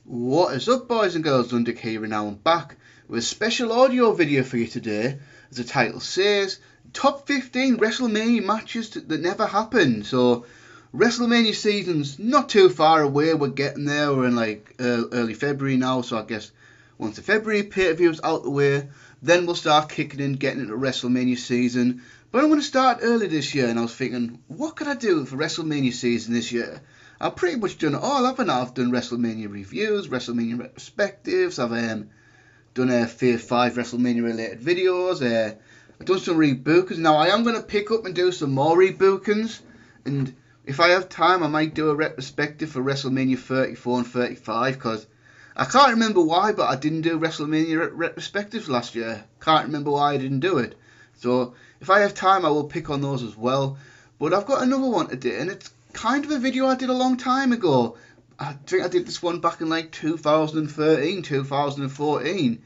What is up, boys and girls? Undertaker here, and now I'm back with a special audio video for you today. As the title says, top 15 Wrestlemania matches that never happened. So Wrestlemania season's not too far away. We're getting there. We're in like early February now, so I guess once the February pay-per-view's out the way, then we'll start kicking in, getting into Wrestlemania season. But I'm going to start early this year, and I was thinking, what could I do for Wrestlemania season this year? I've pretty much done it all, haven't I? I've done Wrestlemania reviews, Wrestlemania retrospectives, I've done 5 Wrestlemania related videos, I've done some rebookings. Now I am going to pick up and do some more rebookings, and if I have time I might do a retrospective for Wrestlemania 34 and 35, because I can't remember why, but I didn't do Wrestlemania retrospectives last year. Can't remember why I didn't do it. So if I have time I will pick on those as well. But I've got another one to do, and it's kind of a video I did a long time ago. I think I did this one back in like 2013, 2014.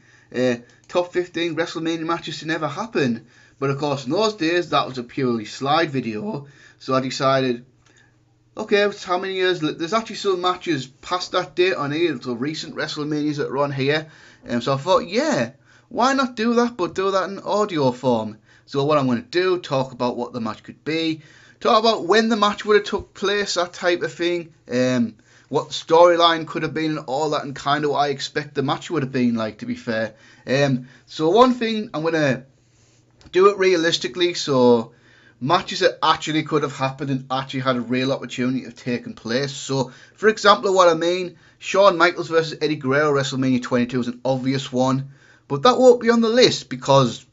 Top 15 Wrestlemania matches to never happen. But of course in those days that was a purely slide video. So I decided, okay, how many years? There's actually some matches past that date on here, so recent WrestleManias that are on here. So I thought, yeah, why not do that, but do that in audio form. So what I'm going to do, talk about what the match could be, talk about when the match would have took place, that type of thing, what the storyline could have been and all that, and kind of what I expect the match would have been like, to be fair. So one thing, I'm going to do it realistically, so matches that actually could have happened and actually had a real opportunity of taking place. So, for example, what I mean, Shawn Michaels versus Eddie Guerrero, WrestleMania 22 is an obvious one, but that won't be on the list because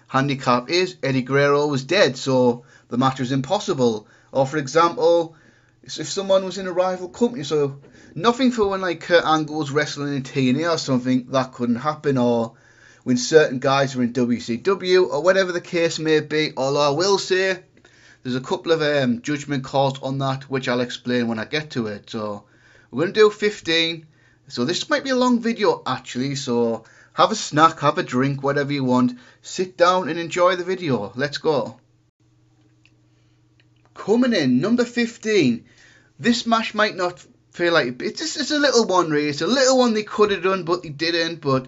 handicap is Eddie Guerrero was dead, so the match was impossible. Or for example, if someone was in a rival company, so nothing for when like Kurt Angle was wrestling in TNA or something, that couldn't happen. Or when certain guys were in WCW or whatever the case may be. Although I will say there's a couple of judgment calls on that which I'll explain when I get to it. So we're going to do 15. So this might be a long video actually, so have a snack, have a drink, whatever you want. Sit down and enjoy the video. Let's go. Coming in, number 15. This match might not feel like it's a little one, really. It's a little one they could have done, but they didn't. But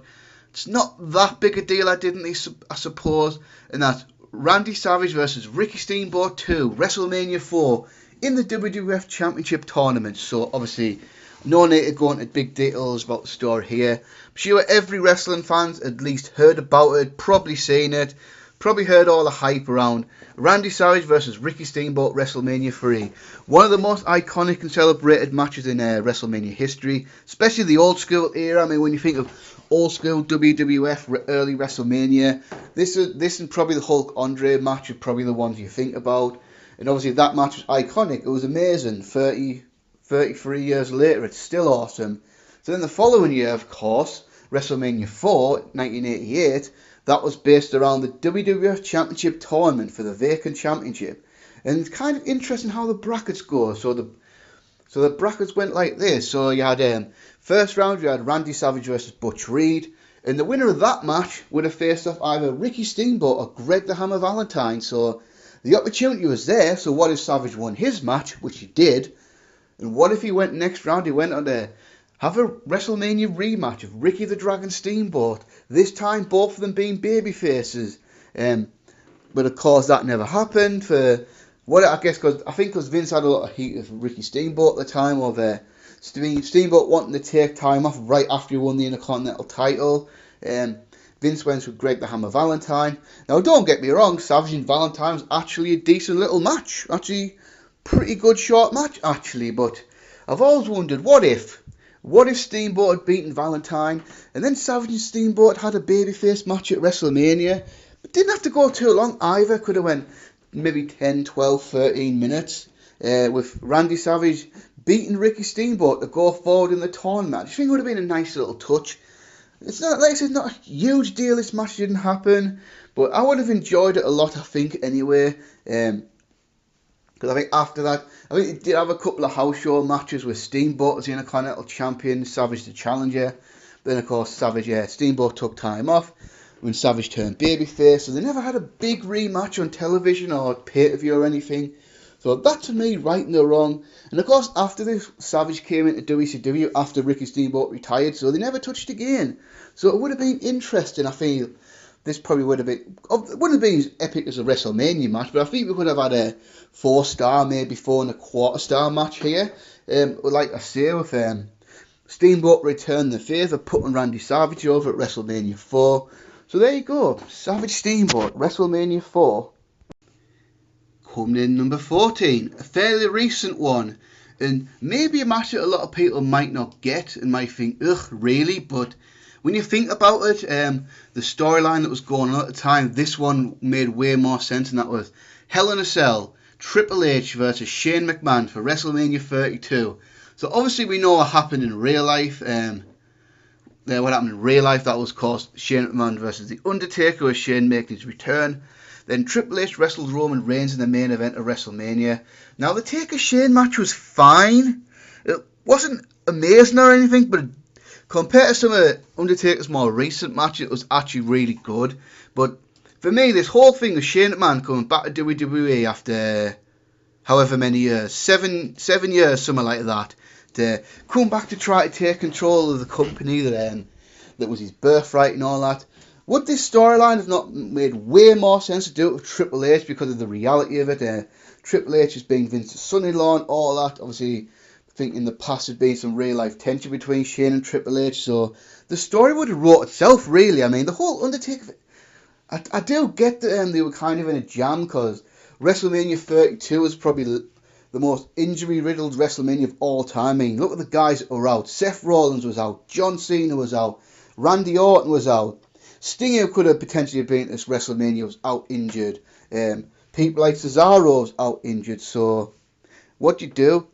it's not that big a deal, I suppose. And that's Randy Savage versus Ricky Steamboat 2, WrestleMania 4, in the WWF Championship Tournament. So obviously, no need to go into big details about the story here. I'm sure every wrestling fan's at least heard about it, probably seen it, probably heard all the hype around Randy Savage versus Ricky Steamboat, WrestleMania 3. One of the most iconic and celebrated matches in WrestleMania history, especially the old school era. I mean, when you think of old school WWF, early WrestleMania, this and probably the Hulk Andre match are probably the ones you think about. And obviously that match was iconic. It was amazing. 33 years later, it's still awesome. So then the following year, of course, WrestleMania 4, 1988, that was based around the WWF Championship Tournament for the vacant championship. And it's kind of interesting how the brackets go. So the brackets went like this. So you had first round, you had Randy Savage versus Butch Reed. And the winner of that match would have faced off either Ricky Steamboat or Greg the Hammer Valentine. So the opportunity was there. So what if Savage won his match, which he did? And what if he went next round, he went on to have a WrestleMania rematch of Ricky the Dragon Steamboat, this time both of them being babyfaces. But of course that never happened for what I guess because Vince had a lot of heat of Ricky Steamboat at the time, of Steamboat wanting to take time off right after he won the Intercontinental title. Vince went with Greg the Hammer Valentine. Now don't get me wrong, Savage and Valentine was actually a decent little match, actually pretty good short match actually, but I've always wondered, what if Steamboat had beaten Valentine and then Savage and Steamboat had a babyface match at WrestleMania? But didn't have to go too long either. Could have went maybe 10, 12, 13 minutes with Randy Savage beating Ricky Steamboat to go forward in the tournament. I think it would have been a nice little touch. It's not, like I said, not a huge deal this match didn't happen, but I would have enjoyed it a lot, I think, anyway. Because I think after that, I think they did have a couple of house show matches with Steamboat as the Intercontinental Champion, Savage the Challenger. Then of course Steamboat took time off when Savage turned babyface, so they never had a big rematch on television or pay-per-view or anything. So that to me, right in the wrong. And of course, after this, Savage came into WCW after Ricky Steamboat retired, so they never touched again. So it would have been interesting, I feel. This probably would have been, it wouldn't have been as epic as a WrestleMania match, but I think we could have had a 4-star, maybe 4.25-star match here. Like I say, with Steamboat returned the favour, putting Randy Savage over at WrestleMania 4. So there you go, Savage Steamboat, WrestleMania 4. Coming in number 14, a fairly recent one, and maybe a match that a lot of people might not get and might think, ugh, really? But when you think about it, the storyline that was going on at the time, this one made way more sense, and that was Hell in a Cell, Triple H versus Shane McMahon for WrestleMania 32. So obviously we know what happened in real life. What happened in real life, that was caused Shane McMahon versus The Undertaker, with Shane making his return. Then Triple H wrestles Roman Reigns in the main event of WrestleMania. Now the Taker-Shane match was fine. It wasn't amazing or anything, but compared to some of Undertaker's more recent matches, it was actually really good. But for me, this whole thing of Shane McMahon coming back to WWE after however many years, seven years, something like that, to come back to try to take control of the company that was his birthright and all that. Would this storyline have not made way more sense to do it with Triple H because of the reality of it? Triple H as being Vince's son-in-law and all that. Obviously, I think in the past there's been some real life tension between Shane and Triple H, so the story would have wrote itself, really. I mean, the whole Undertaker, I do get that they were kind of in a jam, because WrestleMania 32 was probably the most injury-riddled WrestleMania of all time. I mean, look at the guys that were out. Seth Rollins was out, John Cena was out, Randy Orton was out, Sting, who could have potentially been at this WrestleMania, was out injured. People like Cesaro was out injured, so what do you do?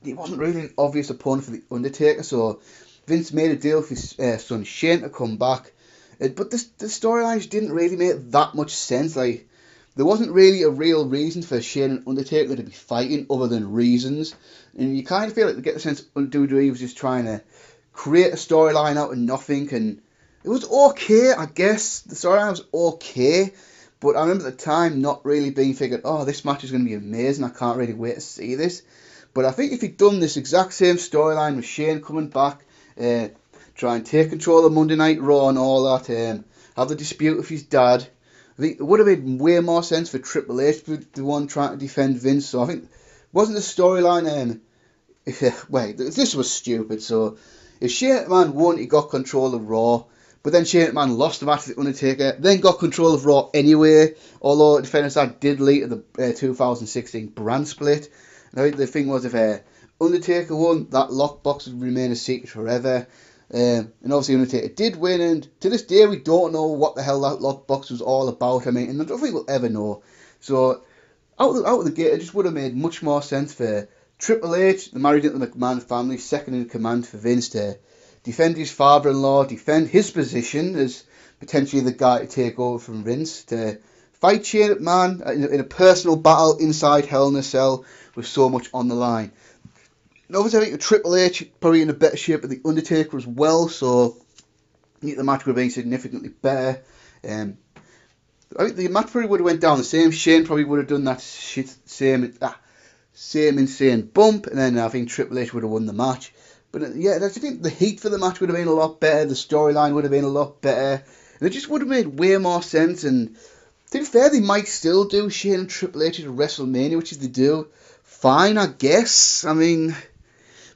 He wasn't really an obvious opponent for The Undertaker, so Vince made a deal with his son Shane to come back. But the storylines didn't really make that much sense. Like, there wasn't really a real reason for Shane and Undertaker to be fighting other than reasons. And you kind of feel like you get the sense WWE was just trying to create a storyline out of nothing. And it was okay, I guess. The storyline was okay. But I remember at the time not really being figured, oh, this match is going to be amazing. I can't really wait to see this. But I think if he'd done this exact same storyline with Shane coming back, try and take control of Monday Night Raw and all that, have the dispute with his dad, I think it would have made way more sense for Triple H to be the one trying to defend Vince. So I think, wasn't the storyline, wait, this was stupid. So if Shane McMahon won, he got control of Raw, but then Shane McMahon lost the match to The Undertaker, then got control of Raw anyway, although defenders that did lead to the 2016 brand split. Now, the thing was, if Undertaker won, that lockbox would remain a secret forever. And obviously Undertaker did win, and to this day we don't know what the hell that lockbox was all about. I mean, and I don't think we'll ever know. So out of the gate, it just would have made much more sense for Triple H, the married into the McMahon family, second in command for Vince, to defend his father-in-law, defend his position as potentially the guy to take over from Vince, to fight Shane McMahon in a personal battle inside Hell in a Cell with so much on the line. And obviously I think Triple H probably in a better shape than The Undertaker as well, so I think the match would have been significantly better. I think the match probably would have went down the same. Shane probably would have done that same insane bump, and then I think Triple H would have won the match. But yeah, I think the heat for the match would have been a lot better, the storyline would have been a lot better, and it just would have made way more sense. And to be fair, they might still do Shane and Triple H at WrestleMania, which is they do. Fine, I guess. I mean,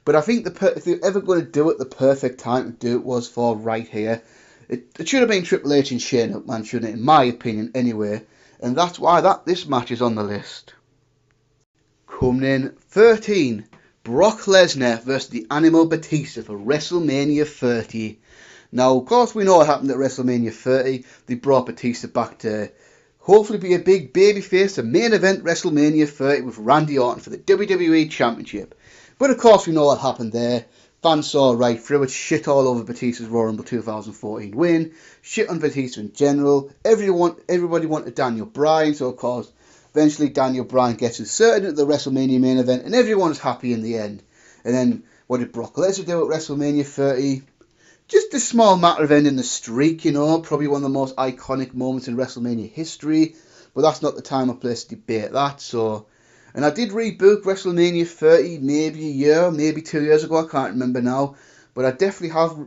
but I think if they're ever going to do it, the perfect time to do it was for right here. It should have been Triple H and Shane McMahon, shouldn't it? In my opinion, anyway. And that's why this match is on the list. Coming in 13, Brock Lesnar versus the Animal Batista for WrestleMania 30. Now, of course, we know what happened at WrestleMania 30. They brought Batista back to hopefully be a big babyface, the main event WrestleMania 30 with Randy Orton for the WWE Championship. But of course we know what happened there. Fans saw right through it, shit all over Batista's Royal Rumble 2014 win, shit on Batista in general. Everybody wanted Daniel Bryan, so of course eventually Daniel Bryan gets inserted into the WrestleMania main event and everyone's happy in the end. And then what did Brock Lesnar do at WrestleMania 30? Just a small matter of ending the streak, you know, probably one of the most iconic moments in WrestleMania history, but that's not the time or place to debate that. So, And I did rebook WrestleMania 30 maybe a year, maybe 2 years ago, I can't remember now. But I definitely have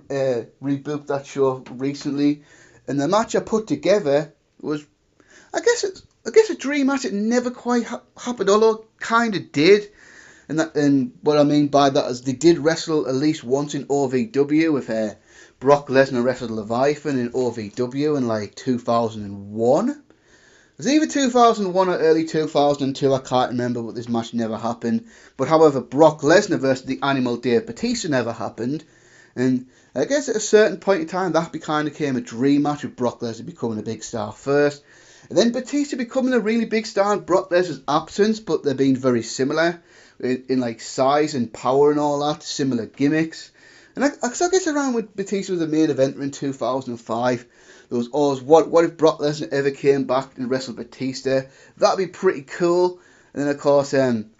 rebooked that show recently. And the match I put together was, I guess a dream match. It never quite happened, although it kind of did. And what I mean by that is they did wrestle at least once in OVW with Brock Lesnar wrestled Leviathan in OVW in like 2001. It was either 2001 or early 2002, I can't remember, but this match never happened. But however, Brock Lesnar versus the Animal Dave Batista never happened. And I guess at a certain point in time, that kind of became a dream match with Brock Lesnar becoming a big star first. And then Batista becoming a really big star in Brock Lesnar's absence, but they're being very similar in like size and power and all that, similar gimmicks. And I guess around when Batista was the main eventer in 2005, there was always, what if Brock Lesnar ever came back and wrestled Batista? That'd be pretty cool. And then of course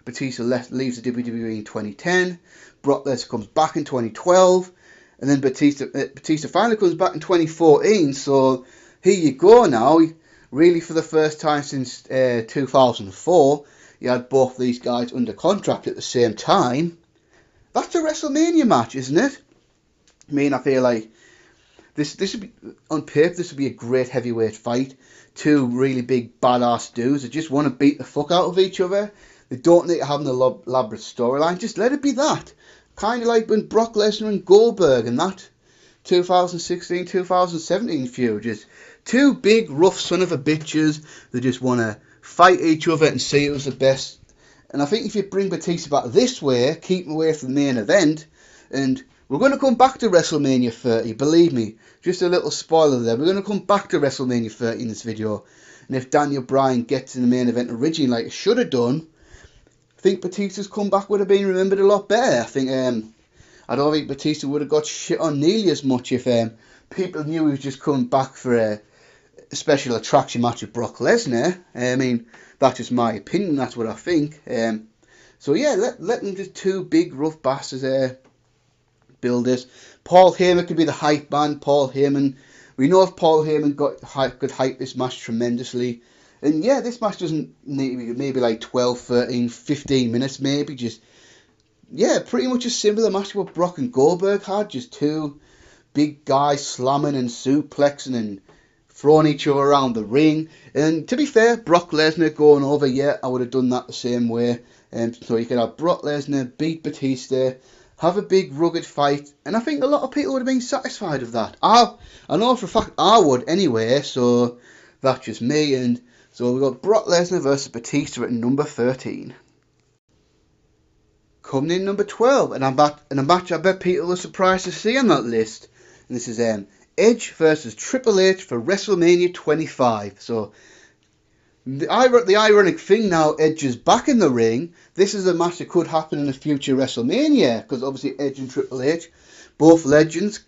Batista leaves the WWE in 2010. Brock Lesnar comes back in 2012. And then Batista finally comes back in 2014. So here you go now. Really for the first time since 2004. You had both these guys under contract at the same time. That's a WrestleMania match, isn't it? I mean, I feel like this would be, on paper, this would be a great heavyweight fight. Two really big badass dudes that just want to beat the fuck out of each other. They don't need to have an elaborate storyline. Just let it be that. Kind of like when Brock Lesnar and Goldberg and that 2016-2017 feud. Just two big, rough son of a bitches that just want to fight each other and see who's the best. And I think if you bring Batista back this way, keep him away from the main event, and we're going to come back to WrestleMania 30, believe me. Just a little spoiler there. We're going to come back to WrestleMania 30 in this video. And if Daniel Bryan gets in the main event originally like it should have done, I think Batista's comeback would have been remembered a lot better. I don't think Batista would have got shit on nearly as much if people knew he was just coming back for a special attraction match with Brock Lesnar. I mean, that's just my opinion, that's what I think. So yeah, let them just two big rough bastards build this. Paul Heyman could be the hype man. Paul Heyman, we know if Paul Heyman could hype this match tremendously. And yeah, this match doesn't need to be maybe like 12, 13, 15 minutes maybe. Just, yeah, pretty much a similar match to what Brock and Goldberg had. Just two big guys slamming and suplexing and throwing each other around the ring. And to be fair, Brock Lesnar going over, yeah, I would have done that the same way. So you could have Brock Lesnar beat Batista, have a big rugged fight, and I think a lot of people would have been satisfied with that. I know for a fact I would anyway, so that's just me. And so we've got Brock Lesnar versus Batista at number 13. Coming in number 12, and a match I bet people were surprised to see on that list. And this is Edge versus Triple H for WrestleMania 25. So the ironic thing now, Edge is back in the ring. This is a match that could happen in a future WrestleMania, because obviously Edge and Triple H, both legends,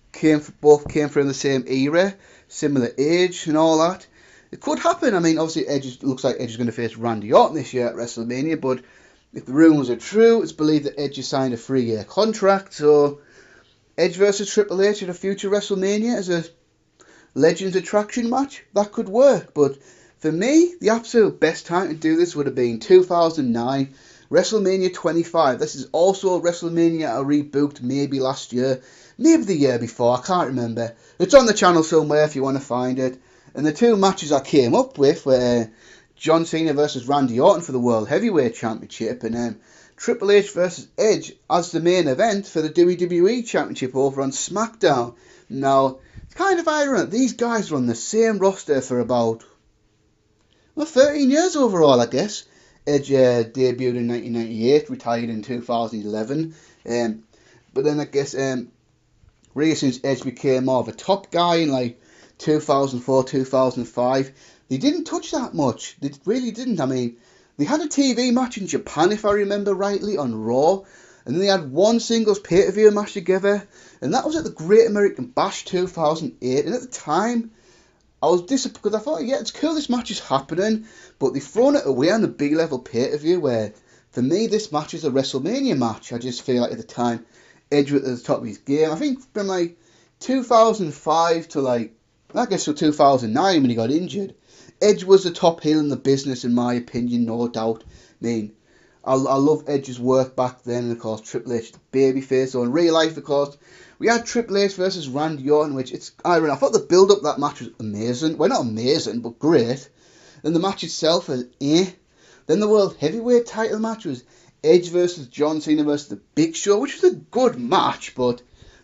both came from the same era, similar age and all that. It could happen. I mean, obviously looks like Edge is going to face Randy Orton this year at WrestleMania, but if the rumours are true, it's believed that Edge has signed a 3-year contract. So Edge versus Triple H at a future WrestleMania as a Legends attraction match, that could work. But for me, the absolute best time to do this would have been 2009, WrestleMania 25. This is also a WrestleMania I rebooked maybe last year, maybe the year before, I can't remember. It's on the channel somewhere if you want to find it. And the two matches I came up with were John Cena versus Randy Orton for the World Heavyweight Championship, and Triple H versus Edge as the main event for the WWE Championship over on SmackDown. Now, it's kind of ironic, these guys were on the same roster for about 13 years overall, I guess. Edge debuted in 1998, retired in 2011. But then I guess really since Edge became more of a top guy in like 2004, 2005, they didn't touch that much. They really didn't. I mean, they had a TV match in Japan, if I remember rightly, on Raw. And then they had one singles pay-per-view match together. And that was at the Great American Bash 2008. And at the time, I was disappointed because I thought, yeah, it's cool this match is happening. But they've thrown it away on the big level pay-per-view where, for me, this match is a WrestleMania match. I just feel like at the time, Edge was at the top of his game. I think from like 2005 to like, I guess till 2009 when he got injured, Edge was the top heel in the business, in my opinion, no doubt. I mean, I love Edge's work back then, and of course Triple H, the babyface. So in real life, of course, we had Triple H versus Randy Orton, which it's ironic. I thought the build up that match was amazing. Well, not amazing, but great. Then the match itself was Then the World Heavyweight title match was Edge versus John Cena versus The Big Show, which was a good match, but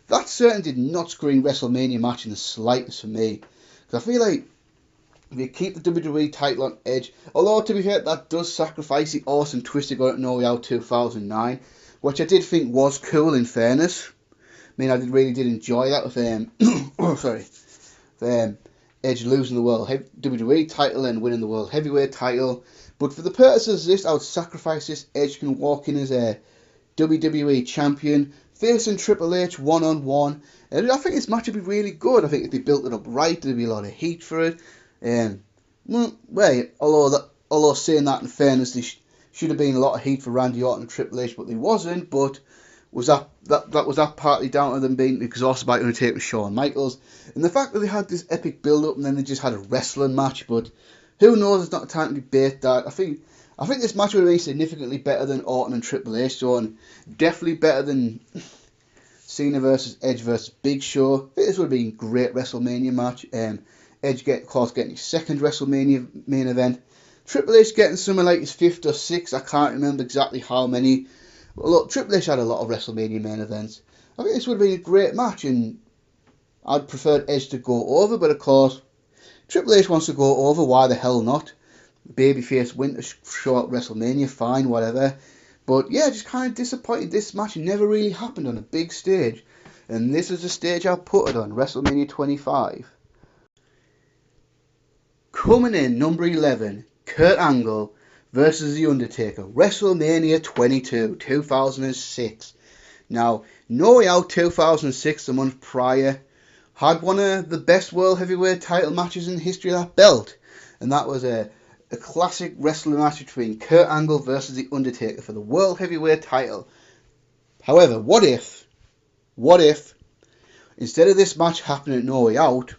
that certainly did not scream WrestleMania match in the slightest for me. Because I feel like if you keep the WWE title on Edge, although to be fair, that does sacrifice the awesome twist they got at No Way Out 2009, which I did think was cool in fairness. I mean, I really did enjoy that with Edge losing the World WWE title and winning the World Heavyweight title. But for the purposes of this, I would sacrifice this. Edge can walk in as a WWE champion, facing Triple H one-on-one. And I think this match would be really good. I think if they built it up right, there'd be a lot of heat for it. Although saying that in fairness, there should have been a lot of heat for Randy Orton and Triple H, but there wasn't. But was that partly down to them being exhausted by Undertaker and Shawn Michaels, and the fact that they had this epic build-up and then they just had a wrestling match? But who knows? It's not time to debate that. I think this match would have been significantly better than Orton and Triple H, so, and definitely better than Cena versus Edge versus Big Show. I think this would have been a great WrestleMania match. Edge getting his second WrestleMania main event. Triple H getting something like his fifth or sixth. I can't remember exactly how many. But look, Triple H had a lot of WrestleMania main events. I think this would have been a great match, and I'd prefer Edge to go over, but of course, Triple H wants to go over, why the hell not? Babyface win to show at WrestleMania, fine, whatever. But yeah, just kind of disappointed this match never really happened on a big stage. And this is the stage I put it on, WrestleMania 25. Coming in, number 11, Kurt Angle versus The Undertaker, WrestleMania 22, 2006. Now, No Way Out 2006, the month prior, had one of the best World Heavyweight title matches in the history of that belt. And that was a classic wrestling match between Kurt Angle versus The Undertaker for the World Heavyweight title. However, what if, instead of this match happening at No Way Out,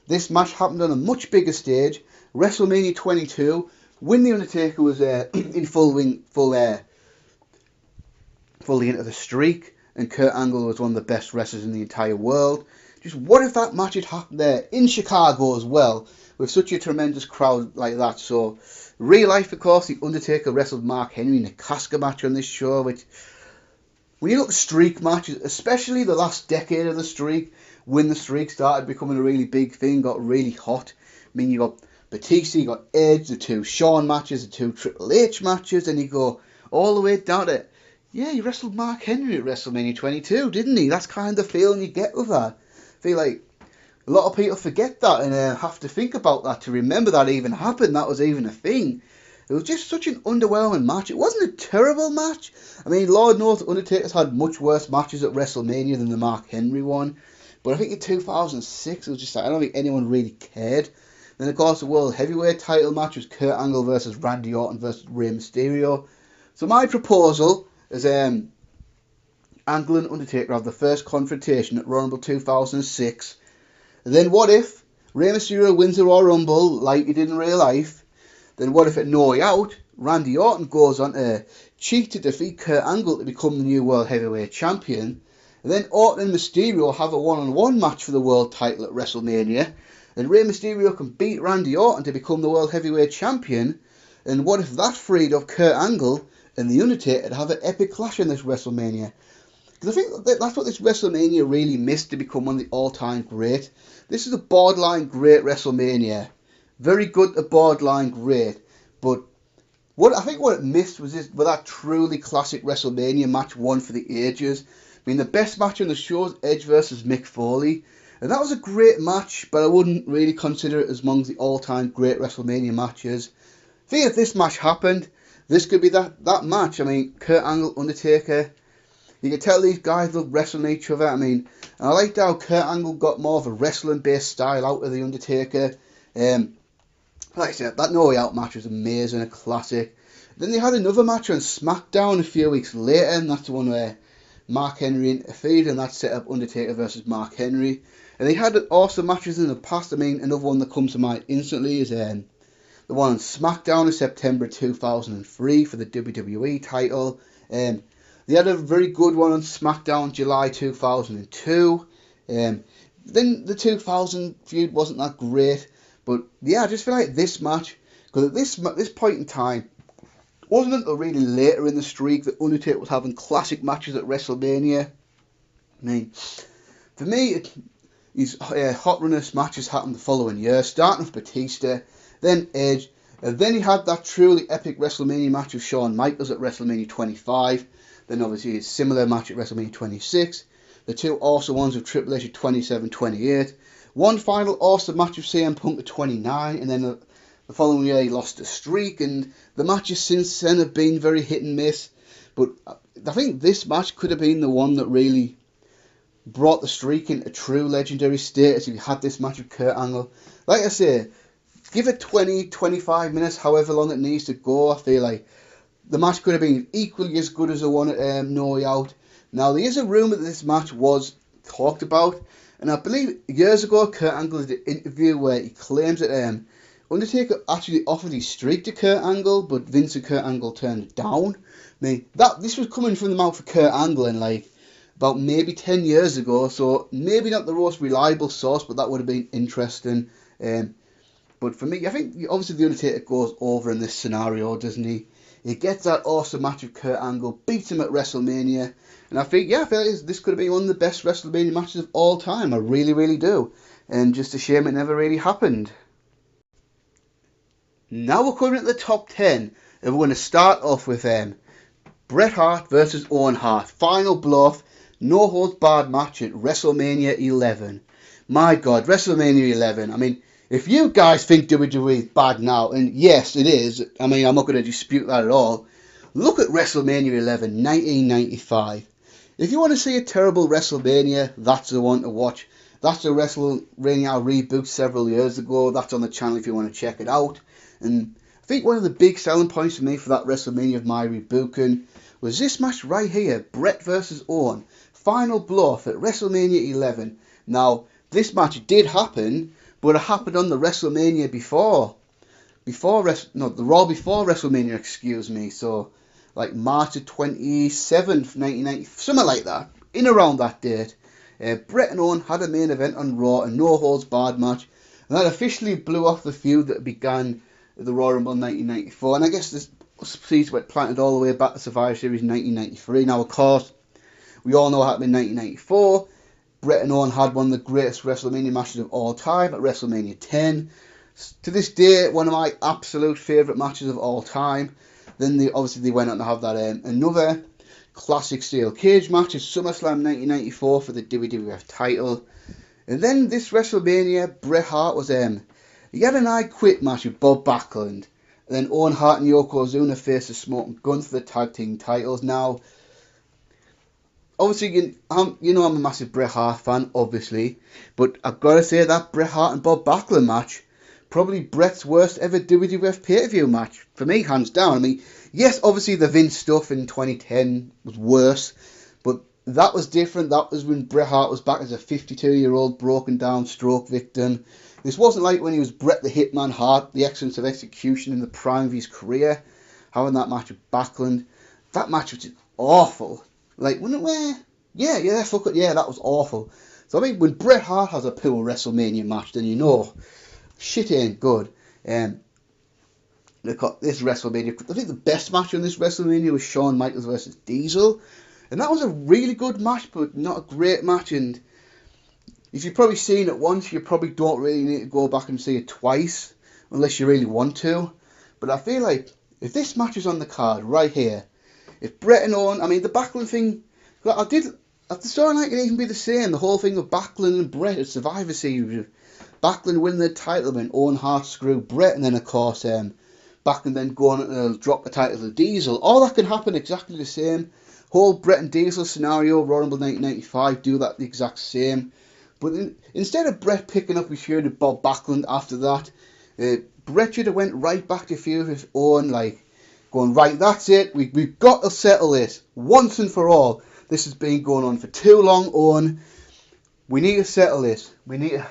this match happened on a much bigger stage, WrestleMania 22, when The Undertaker was in full into the streak, and Kurt Angle was one of the best wrestlers in the entire world. Just what if that match had happened there, in Chicago as well, with such a tremendous crowd like that? So, real life, of course, The Undertaker wrestled Mark Henry in a casket match on this show, which, when you look at streak matches, especially the last decade of the streak, when the streak started becoming a really big thing, got really hot. I mean, you got Batista, you got Edge, the two Shawn matches, the two Triple H matches, and you go all the way down to, yeah, he wrestled Mark Henry at WrestleMania 22, didn't he? That's kind of the feeling you get with that. I feel like a lot of people forget that and have to think about that to remember that even happened, that was even a thing. It was just such an underwhelming match. It wasn't a terrible match. I mean, Lord knows Undertaker's had much worse matches at WrestleMania than the Mark Henry one. But I think in 2006, it was just like, I don't think anyone really cared. Then, of course, the World Heavyweight title match was Kurt Angle versus Randy Orton versus Rey Mysterio. So my proposal is Angle and Undertaker have the first confrontation at Royal Rumble 2006. And then what if Rey Mysterio wins the Royal Rumble like he did in real life? Then what if at No Way Out, Randy Orton goes on to cheat to defeat Kurt Angle to become the new World Heavyweight Champion? And then Orton and Mysterio have a one-on-one match for the world title at WrestleMania. And Rey Mysterio can beat Randy Orton to become the World Heavyweight Champion. And what if that freed up Kurt Angle and The Undertaker to have an epic clash in this WrestleMania? Because I think that's what this WrestleMania really missed to become one of the all-time great. This is a borderline great WrestleMania. Very good to borderline great. But what it missed was that truly classic WrestleMania match, one for the ages. I mean, the best match on the show is Edge versus Mick Foley. And that was a great match, but I wouldn't really consider it as among the all-time great WrestleMania matches. I think if this match happened, this could be that match. I mean, Kurt Angle, Undertaker, you can tell these guys love wrestling each other. I mean, and I liked how Kurt Angle got more of a wrestling-based style out of The Undertaker. Like I said, that No Way Out match was amazing, a classic. Then they had another match on SmackDown a few weeks later, and that's the one where Mark Henry interfered, and that set up Undertaker versus Mark Henry. And they had awesome matches in the past. I mean, another one that comes to mind instantly is the one on SmackDown in September 2003 for the WWE title. They had a very good one on SmackDown July 2002. Then the 2000 feud wasn't that great, but yeah, I just feel like this match, because at this point in time, wasn't until really later in the streak that Undertaker was having classic matches at WrestleMania. I mean, for me, his hot runners matches happened the following year, starting with Batista, then Edge, and then he had that truly epic WrestleMania match with Shawn Michaels at WrestleMania 25, then obviously a similar match at WrestleMania 26, the two awesome ones with Triple H at 27-28, one final awesome match with CM Punk at 29, and then the following year he lost the streak, and the matches since then have been very hit and miss, but I think this match could have been the one that really brought the streak into true legendary status if you had this match with Kurt Angle. Like I say, give it 20-25 minutes, however long it needs to go. I feel like the match could have been equally as good as the one at No Way Out. Now, there is a rumour that this match was talked about, and I believe years ago Kurt Angle did an interview where he claims that Undertaker actually offered his streak to Kurt Angle, but Vince and Kurt Angle turned it down. I mean, this was coming from the mouth of Kurt Angle in like about maybe 10 years ago, so maybe not the most reliable source, but that would have been interesting. But for me, I think obviously the Undertaker goes over in this scenario, doesn't he? He gets that awesome match with Kurt Angle, beats him at WrestleMania, and I feel like this could have been one of the best WrestleMania matches of all time. I really, really do. And just a shame it never really happened. Now we're coming at the top 10, and we're going to start off with Bret Hart versus Owen Hart. Final blow-off, no holds barred match at WrestleMania 11. My God, WrestleMania 11. I mean, if you guys think WWE is bad now, and yes, it is. I mean, I'm not going to dispute that at all. Look at WrestleMania 11, 1995. If you want to see a terrible WrestleMania, that's the one to watch. That's the WrestleMania reboot several years ago. That's on the channel if you want to check it out. And I think one of the big selling points for me for that WrestleMania of my rebooking was this match right here, Bret versus Owen. Final blow-off at WrestleMania 11. Now, this match did happen, but it happened on the WrestleMania before. The Raw before WrestleMania, excuse me. So, like March the 27th, 1990, something like that. In around that date. Bret and Owen had a main event on Raw, a no-holds-barred match. And that officially blew off the feud that began the Royal Rumble in 1994. And I guess this seeds went planted all the way back to Survivor Series in 1993. Now, of course, we all know what happened in 1994. Bret and Owen had one of the greatest WrestleMania matches of all time at WrestleMania 10. To this day, one of my absolute favourite matches of all time. Then they went on to have that another classic steel cage match at SummerSlam 1994 for the WWF title. And then this WrestleMania, Bret Hart was he had an I Quit match with Bob Backlund. And then Owen Hart and Yokozuna faced the Smoking Guns for the tag team titles. Now, obviously, I'm a massive Bret Hart fan, obviously, but I've got to say that Bret Hart and Bob Backlund match, probably Bret's worst ever WWF pay-per-view match, for me, hands down. I mean, yes, obviously the Vince stuff in 2010 was worse, but that was different. That was when Bret Hart was back as a 52-year-old broken down stroke victim. This wasn't like when he was Bret the Hitman Hart, the excellence of execution in the prime of his career, having that match with Backlund. That match was just awful. Like, wasn't it? Yeah, that was awful. So, I mean, when Bret Hart has a poor WrestleMania match, then you know, shit ain't good. Look at this WrestleMania. I think the best match on this WrestleMania was Shawn Michaels versus Diesel. And that was a really good match, but not a great match. And if you've probably seen it once, you probably don't really need to go back and see it twice, unless you really want to. But I feel like, if this match is on the card right here, if Bret and Owen, I mean, the Backlund thing, I the storyline can even be the same. The whole thing of Backlund and Bret at Survivor Series, Backlund winning the title when Owen Hart screwed Bret, and then of course Backlund then going and drop the title to Diesel. All that can happen exactly the same. Whole Bret and Diesel scenario, Royal Rumble 1995, do that the exact same. But instead of Bret picking up his feud with Bob Backlund after that, Bret should have went right back to feud with Owen, like, going, right, that's it, we've got to settle this once and for all. This has been going on for too long, Owen. We need to settle this. We need to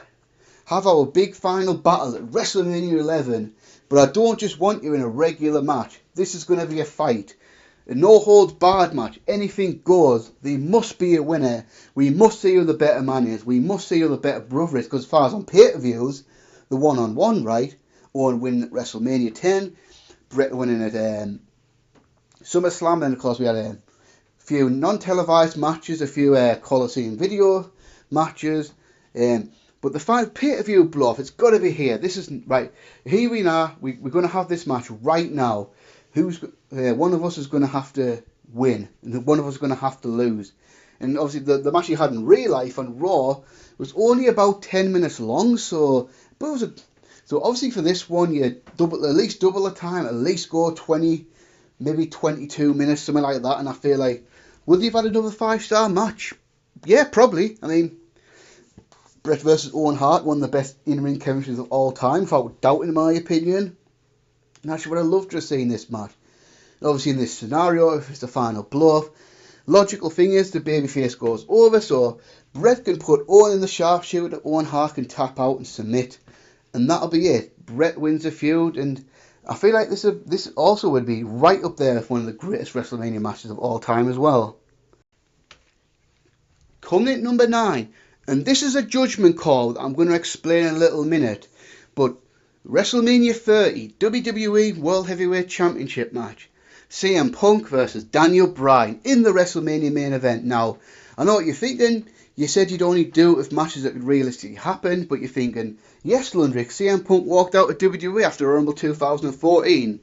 have our big final battle at WrestleMania 11. But I don't just want you in a regular match. This is going to be a fight. A no-holds-barred match. Anything goes. There must be a winner. We must see who the better man is. We must see who the better brother is. Because as far as on pay-per-views, the one-on-one, right? Owen winning at WrestleMania 10. Bret winning at SummerSlam. Then, of course, we had a few non-televised matches. A few Coliseum video matches. But the final pay-per-view blow-off, it's got to be here. This isn't right. Here we are. We're going to have this match right now. One of us is going to have to win, and one of us is going to have to lose. And obviously, the match you had in real life on Raw was only about 10 minutes long. So obviously for this one, you at least double the time, at least go 20, maybe 22 minutes, something like that. And I feel like, would you have had another 5-star match? Yeah, probably. I mean, Bret versus Owen Hart, one of the best in-ring chemistries of all time, without doubt, in my opinion. And actually, would have loved to have seen this match. And obviously, in this scenario, if it's the final blow-off, logical thing is the babyface goes over, so Bret can put Owen in the sharpshooter, Owen Hart can tap out and submit, and that'll be it. Bret wins the feud, and I feel like this also would be right up there with one of the greatest WrestleMania matches of all time as well. Coming at number 9. And this is a judgment call that I'm going to explain in a little minute. But WrestleMania 30, WWE World Heavyweight Championship match. CM Punk versus Daniel Bryan in the WrestleMania main event. Now, I know what you're thinking. You said you'd only do it if matches that could realistically happen. But you're thinking, yes, Lundrick, CM Punk walked out of WWE after Rumble 2014.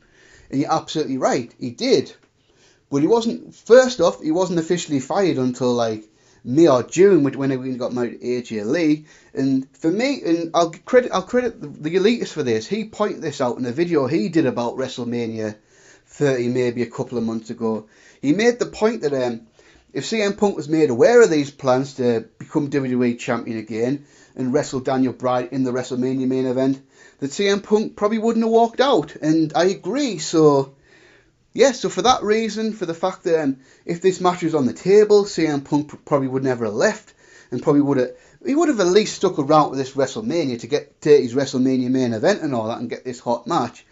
And you're absolutely right. He did. But he wasn't officially fired until like May or June, when he got married to AJ Lee. And for me, and I'll credit the elitist for this. He pointed this out in a video he did about WrestleMania 30 maybe a couple of months ago. He made the point that if CM Punk was made aware of these plans to become WWE champion again and wrestle Daniel Bryan in the WrestleMania main event, that CM Punk probably wouldn't have walked out. And I agree. So yeah, so for that reason, for the fact that if this match was on the table, CM Punk probably would never have left, and probably would have at least stuck around with this WrestleMania to get to his WrestleMania main event and all that, and get this hot match.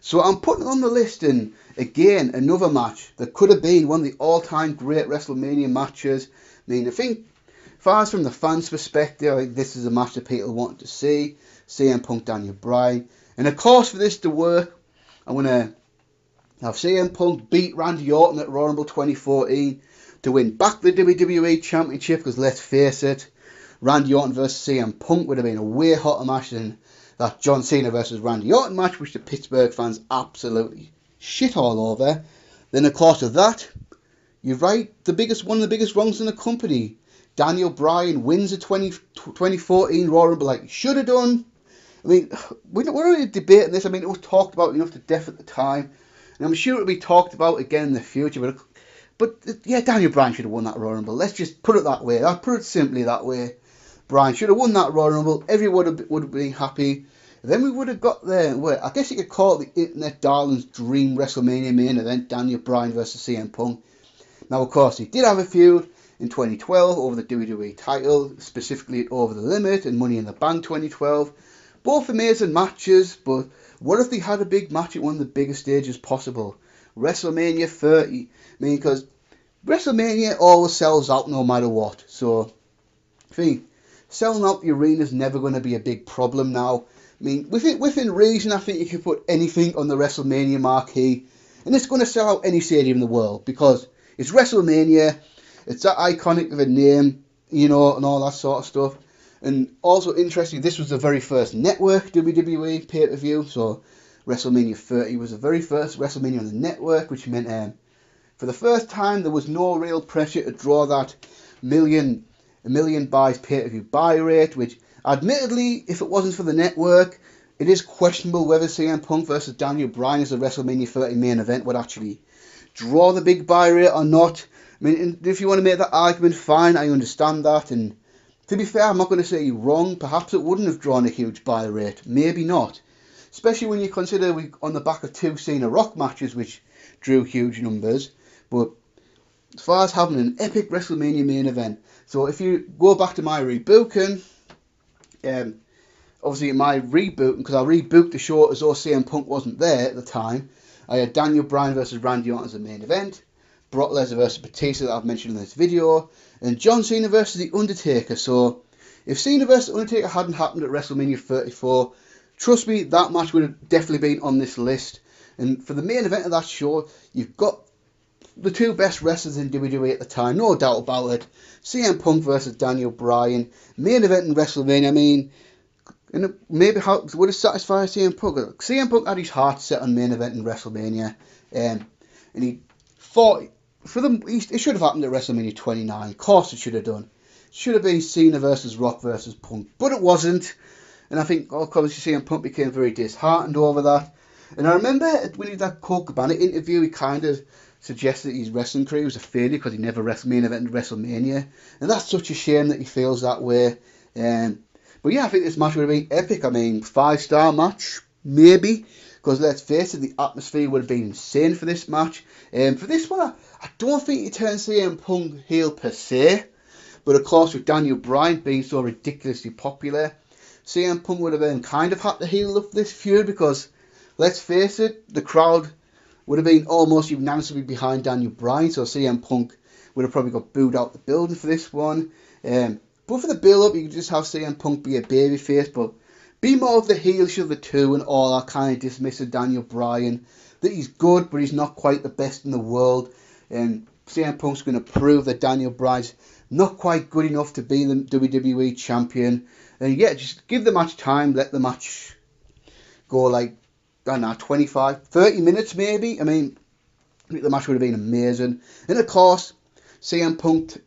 So I'm putting it on the list, and again, another match that could have been one of the all-time great WrestleMania matches. I mean, I think, as far as from the fans' perspective, I think this is a match that people wanted to see. CM Punk, Daniel Bryan. And of course, for this to work, I'm going to have CM Punk beat Randy Orton at Royal Rumble 2014 to win back the WWE Championship, because let's face it, Randy Orton versus CM Punk would have been a way hotter match than that John Cena versus Randy Orton match, which the Pittsburgh fans absolutely shit all over. Then, of course, of that, you're right, one of the biggest wrongs in the company. Daniel Bryan wins the 2014 Royal Rumble like he should have done. I mean, we're not really debating this. I mean, it was talked about enough to death at the time. And I'm sure it'll be talked about again in the future. But yeah, Daniel Bryan should have won that Royal Rumble. Let's just put it that way. I'll put it simply that way. Bryan should have won that Royal Rumble. Everyone would have been happy. And then we would have got there. Well, I guess you could call it the Internet Darling's dream WrestleMania main event, Daniel Bryan versus CM Punk. Now, of course, he did have a feud in 2012 over the WWE title, specifically at Over the Limit and Money in the Bank 2012. Both amazing matches, but what if they had a big match at one of the biggest stages possible? WrestleMania 30. I mean, because WrestleMania always sells out no matter what. So, I think selling out the arena is never going to be a big problem now. I mean, within reason, I think you can put anything on the WrestleMania marquee, and it's going to sell out any stadium in the world, because it's WrestleMania, it's that iconic of a name, and all that sort of stuff. And also, interestingly, this was the very first network WWE pay-per-view, so WrestleMania 30 was the very first WrestleMania on the network, which meant for the first time there was no real pressure to draw that a million buys pay-per-view buy rate, which admittedly, if it wasn't for the network, it is questionable whether CM Punk versus Daniel Bryan as a WrestleMania 30 main event would actually draw the big buy rate or not. I mean, if you want to make that argument, fine, I understand that, and to be fair, I'm not going to say you're wrong. Perhaps it wouldn't have drawn a huge buy rate. Maybe not. Especially when you consider we on the back of 2 Cena Rock matches, which drew huge numbers. But as far as having an epic WrestleMania main event, so if you go back to my rebooking, obviously in my rebooting, because I rebooked the show as though CM Punk wasn't there at the time, I had Daniel Bryan versus Randy Orton as the main event, Brock Lesnar versus Batista that I've mentioned in this video, and John Cena versus The Undertaker. So if Cena versus Undertaker hadn't happened at WrestleMania 34, trust me, that match would have definitely been on this list. And for the main event of that show, you've got the two best wrestlers in WWE at the time, no doubt about it. CM Punk versus Daniel Bryan, main event in WrestleMania. I mean, and maybe how would it satisfy CM Punk? CM Punk had his heart set on main event in WrestleMania, and he fought for them. It should have happened at WrestleMania 29. Of course, it should have done. It should have been Cena versus Rock versus Punk, but it wasn't. And I think, of course, CM Punk became very disheartened over that. And I remember when he did that Colt Cabana interview, he kind of suggested his wrestling career was a failure because he never main evented WrestleMania. And that's such a shame that he feels that way. But yeah, I think this match would have been epic. I mean, 5-star match, maybe. Because let's face it, the atmosphere would have been insane for this match. For this one, I don't think he turned CM Punk heel per se. But of course, with Daniel Bryan being so ridiculously popular, CM Punk would have been kind of had to heel up this feud because, let's face it, the crowd would have been almost unanimously behind Daniel Bryan, so CM Punk would have probably got booed out the building for this one. But for the build-up, you could just have CM Punk be a babyface, but be more of the heelish of the two and all that kind of dismissive Daniel Bryan, that he's good, but he's not quite the best in the world. And CM Punk's going to prove that Daniel Bryan's not quite good enough to be the WWE champion. And yeah, just give the match time, let the match go like, I don't know, 25, 30 minutes maybe. I mean, I think the match would have been amazing. And of course, CM Punk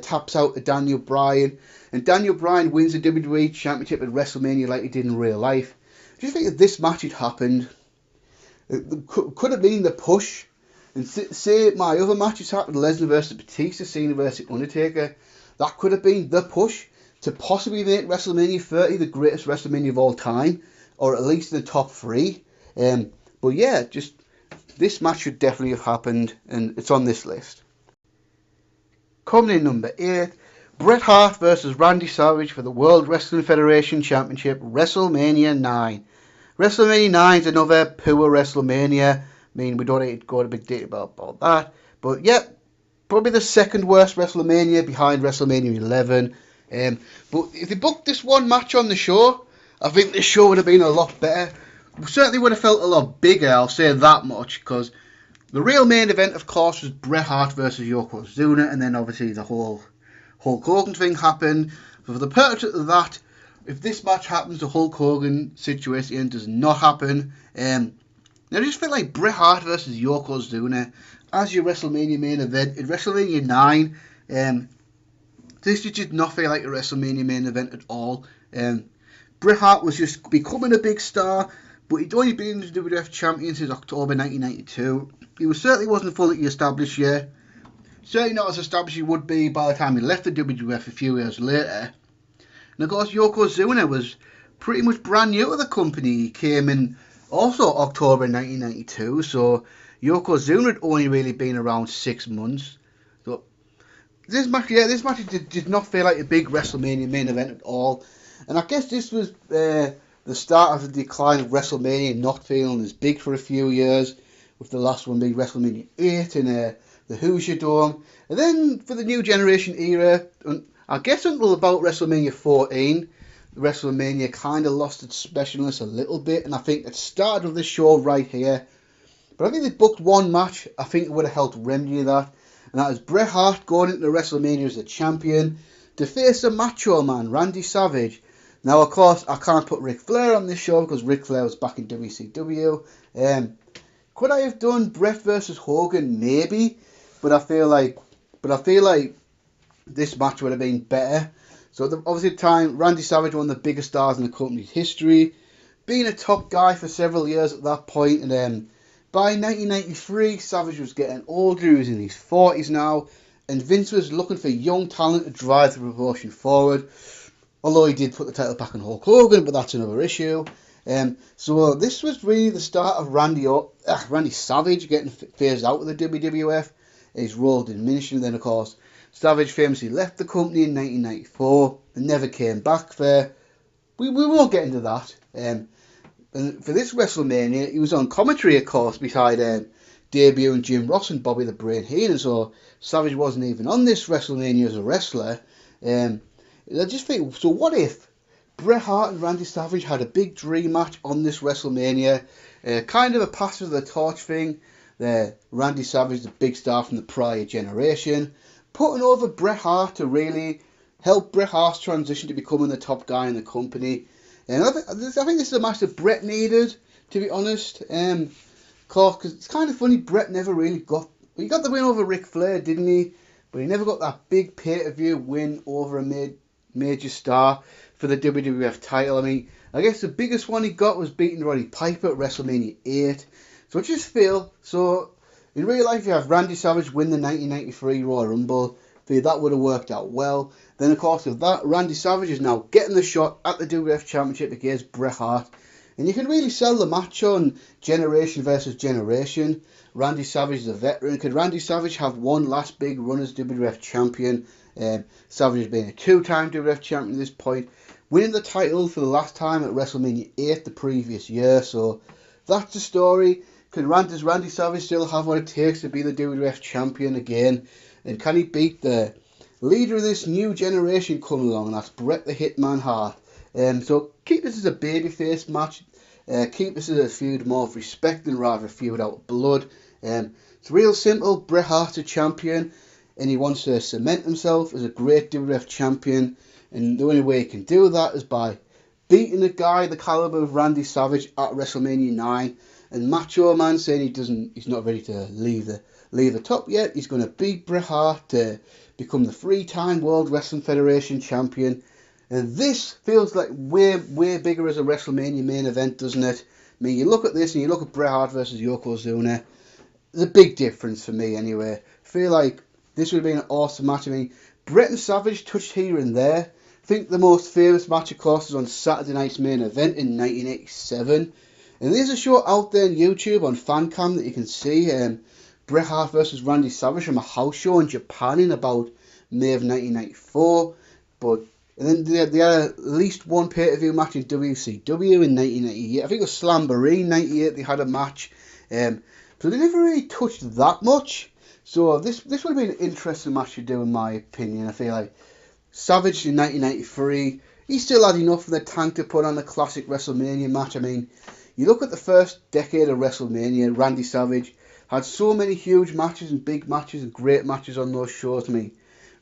taps out to Daniel Bryan. And Daniel Bryan wins the WWE Championship at WrestleMania like he did in real life. Do you think if this match had happened, it could have been the push? And say my other matches happened, Lesnar versus Batista, Cena versus Undertaker, that could have been the push to possibly make WrestleMania 30 the greatest WrestleMania of all time, or at least in the top 3. But yeah, just this match should definitely have happened, and it's on this list. Coming in number 8, Bret Hart versus Randy Savage for the World Wrestling Federation Championship, WrestleMania 9. WrestleMania 9 is another poor WrestleMania. I mean, we don't need to go into big detail about that. But yeah, probably the second worst WrestleMania behind WrestleMania 11. But if they booked this one match on the show, I think this show would have been a lot better. Certainly would have felt a lot bigger, I'll say that much, because the real main event, of course, was Bret Hart versus Yokozuna, and then obviously the whole Hulk Hogan thing happened. So for the purpose of that, if this match happens, the Hulk Hogan situation does not happen. I just feel like Bret Hart versus Yokozuna as your WrestleMania main event in WrestleMania 9. This did not feel like a WrestleMania main event at all. Bret Hart was just becoming a big star, but he'd only been the WWF champion since October 1992. He certainly wasn't fully established yet. Certainly not as established as he would be by the time he left the WWF a few years later. And of course, Yokozuna was pretty much brand new to the company. He came in also October 1992, so Yokozuna had only really been around 6 months. So this match did not feel like a big WrestleMania main event at all. And I guess this was the start of the decline of WrestleMania not feeling as big for a few years, with the last one being WrestleMania 8 in the Hoosier Dome. And then for the new generation era, I guess until about WrestleMania 14, WrestleMania kind of lost its specialness a little bit, and I think it started with this show right here. But I think they booked one match, I think it would have helped remedy that, and that is Bret Hart going into WrestleMania as a champion to face the Macho Man, Randy Savage. Now, of course, I can't put Ric Flair on this show because Ric Flair was back in WCW. Could I have done Bret versus Hogan? Maybe, but I feel like this match would have been better. So obviously at the time, Randy Savage, one of the biggest stars in the company's history, being a top guy for several years at that point, and then by 1993, Savage was getting older, he was in his 40s now, and Vince was looking for young talent to drive the promotion forward, although he did put the title back on Hulk Hogan, but that's another issue. So this was really the start of Randy Savage getting phased out of the WWF, his role diminishing, and then of course, Savage famously left the company in 1994 and never came back for we won't get into that. And for this WrestleMania, he was on commentary, of course, beside debuting Jim Ross and Bobby the Brain Heenan. So Savage wasn't even on this WrestleMania as a wrestler. I just think, so what if Bret Hart and Randy Savage had a big dream match on this WrestleMania? Kind of a pass of the torch thing. Randy Savage, the big star from the prior generation, putting over Bret Hart to really help Bret Hart's transition to becoming the top guy in the company. And I think this is a match that Bret needed, to be honest. Cause it's kind of funny, Bret never really he got the win over Ric Flair, didn't he? But he never got that big pay-per-view win over a major star for the WWF title. I mean, I guess the biggest one he got was beating Roddy Piper at WrestleMania 8. So I just feel, in real life you have Randy Savage win the 1993 Royal Rumble. I feel that would have worked out well. Then of course with that, Randy Savage is now getting the shot at the WWF Championship against Bret Hart. And you can really sell the match on generation versus generation. Randy Savage is a veteran. Could Randy Savage have one last big run as WWF Champion? Savage has been a 2-time WWF Champion at this point, winning the title for the last time at WrestleMania 8 the previous year. So that's the story. Does Randy Savage still have what it takes to be the WWF Champion again? And can he beat the leader of this new generation coming along? And that's Bret the Hitman Hart. So keep this as a babyface match. Keep this as a feud more of respect than rather a feud out of blood. It's real simple. Bret Hart's a champion, and he wants to cement himself as a great WWF champion. And the only way he can do that is by beating a guy the caliber of Randy Savage at WrestleMania 9. And Macho Man saying he's not ready to leave the top yet. He's going to beat Bret Hart to become the 3-time World Wrestling Federation champion. And this feels like way bigger as a WrestleMania main event, doesn't it? I mean, you look at this and you look at Bret Hart versus Yokozuna. There's a big difference for me anyway. I feel like this would have been an awesome match. I mean, Bret and Savage touched here and there. I think the most famous match, of course, is on Saturday night's main event in 1987. And there's a show out there on YouTube on Fancam that you can see. Bret Hart versus Randy Savage from a house show in Japan in about May of 1994. And then they had at least one pay-per-view match in WCW in 1998. I think it was Slamboree 98 they had a match. So they never really touched that much. So this would have been an interesting match to do in my opinion. I feel like Savage in 1993, he still had enough in the tank to put on a classic WrestleMania match. I mean, you look at the first decade of WrestleMania, Randy Savage had so many huge matches and big matches and great matches on those shows. I mean,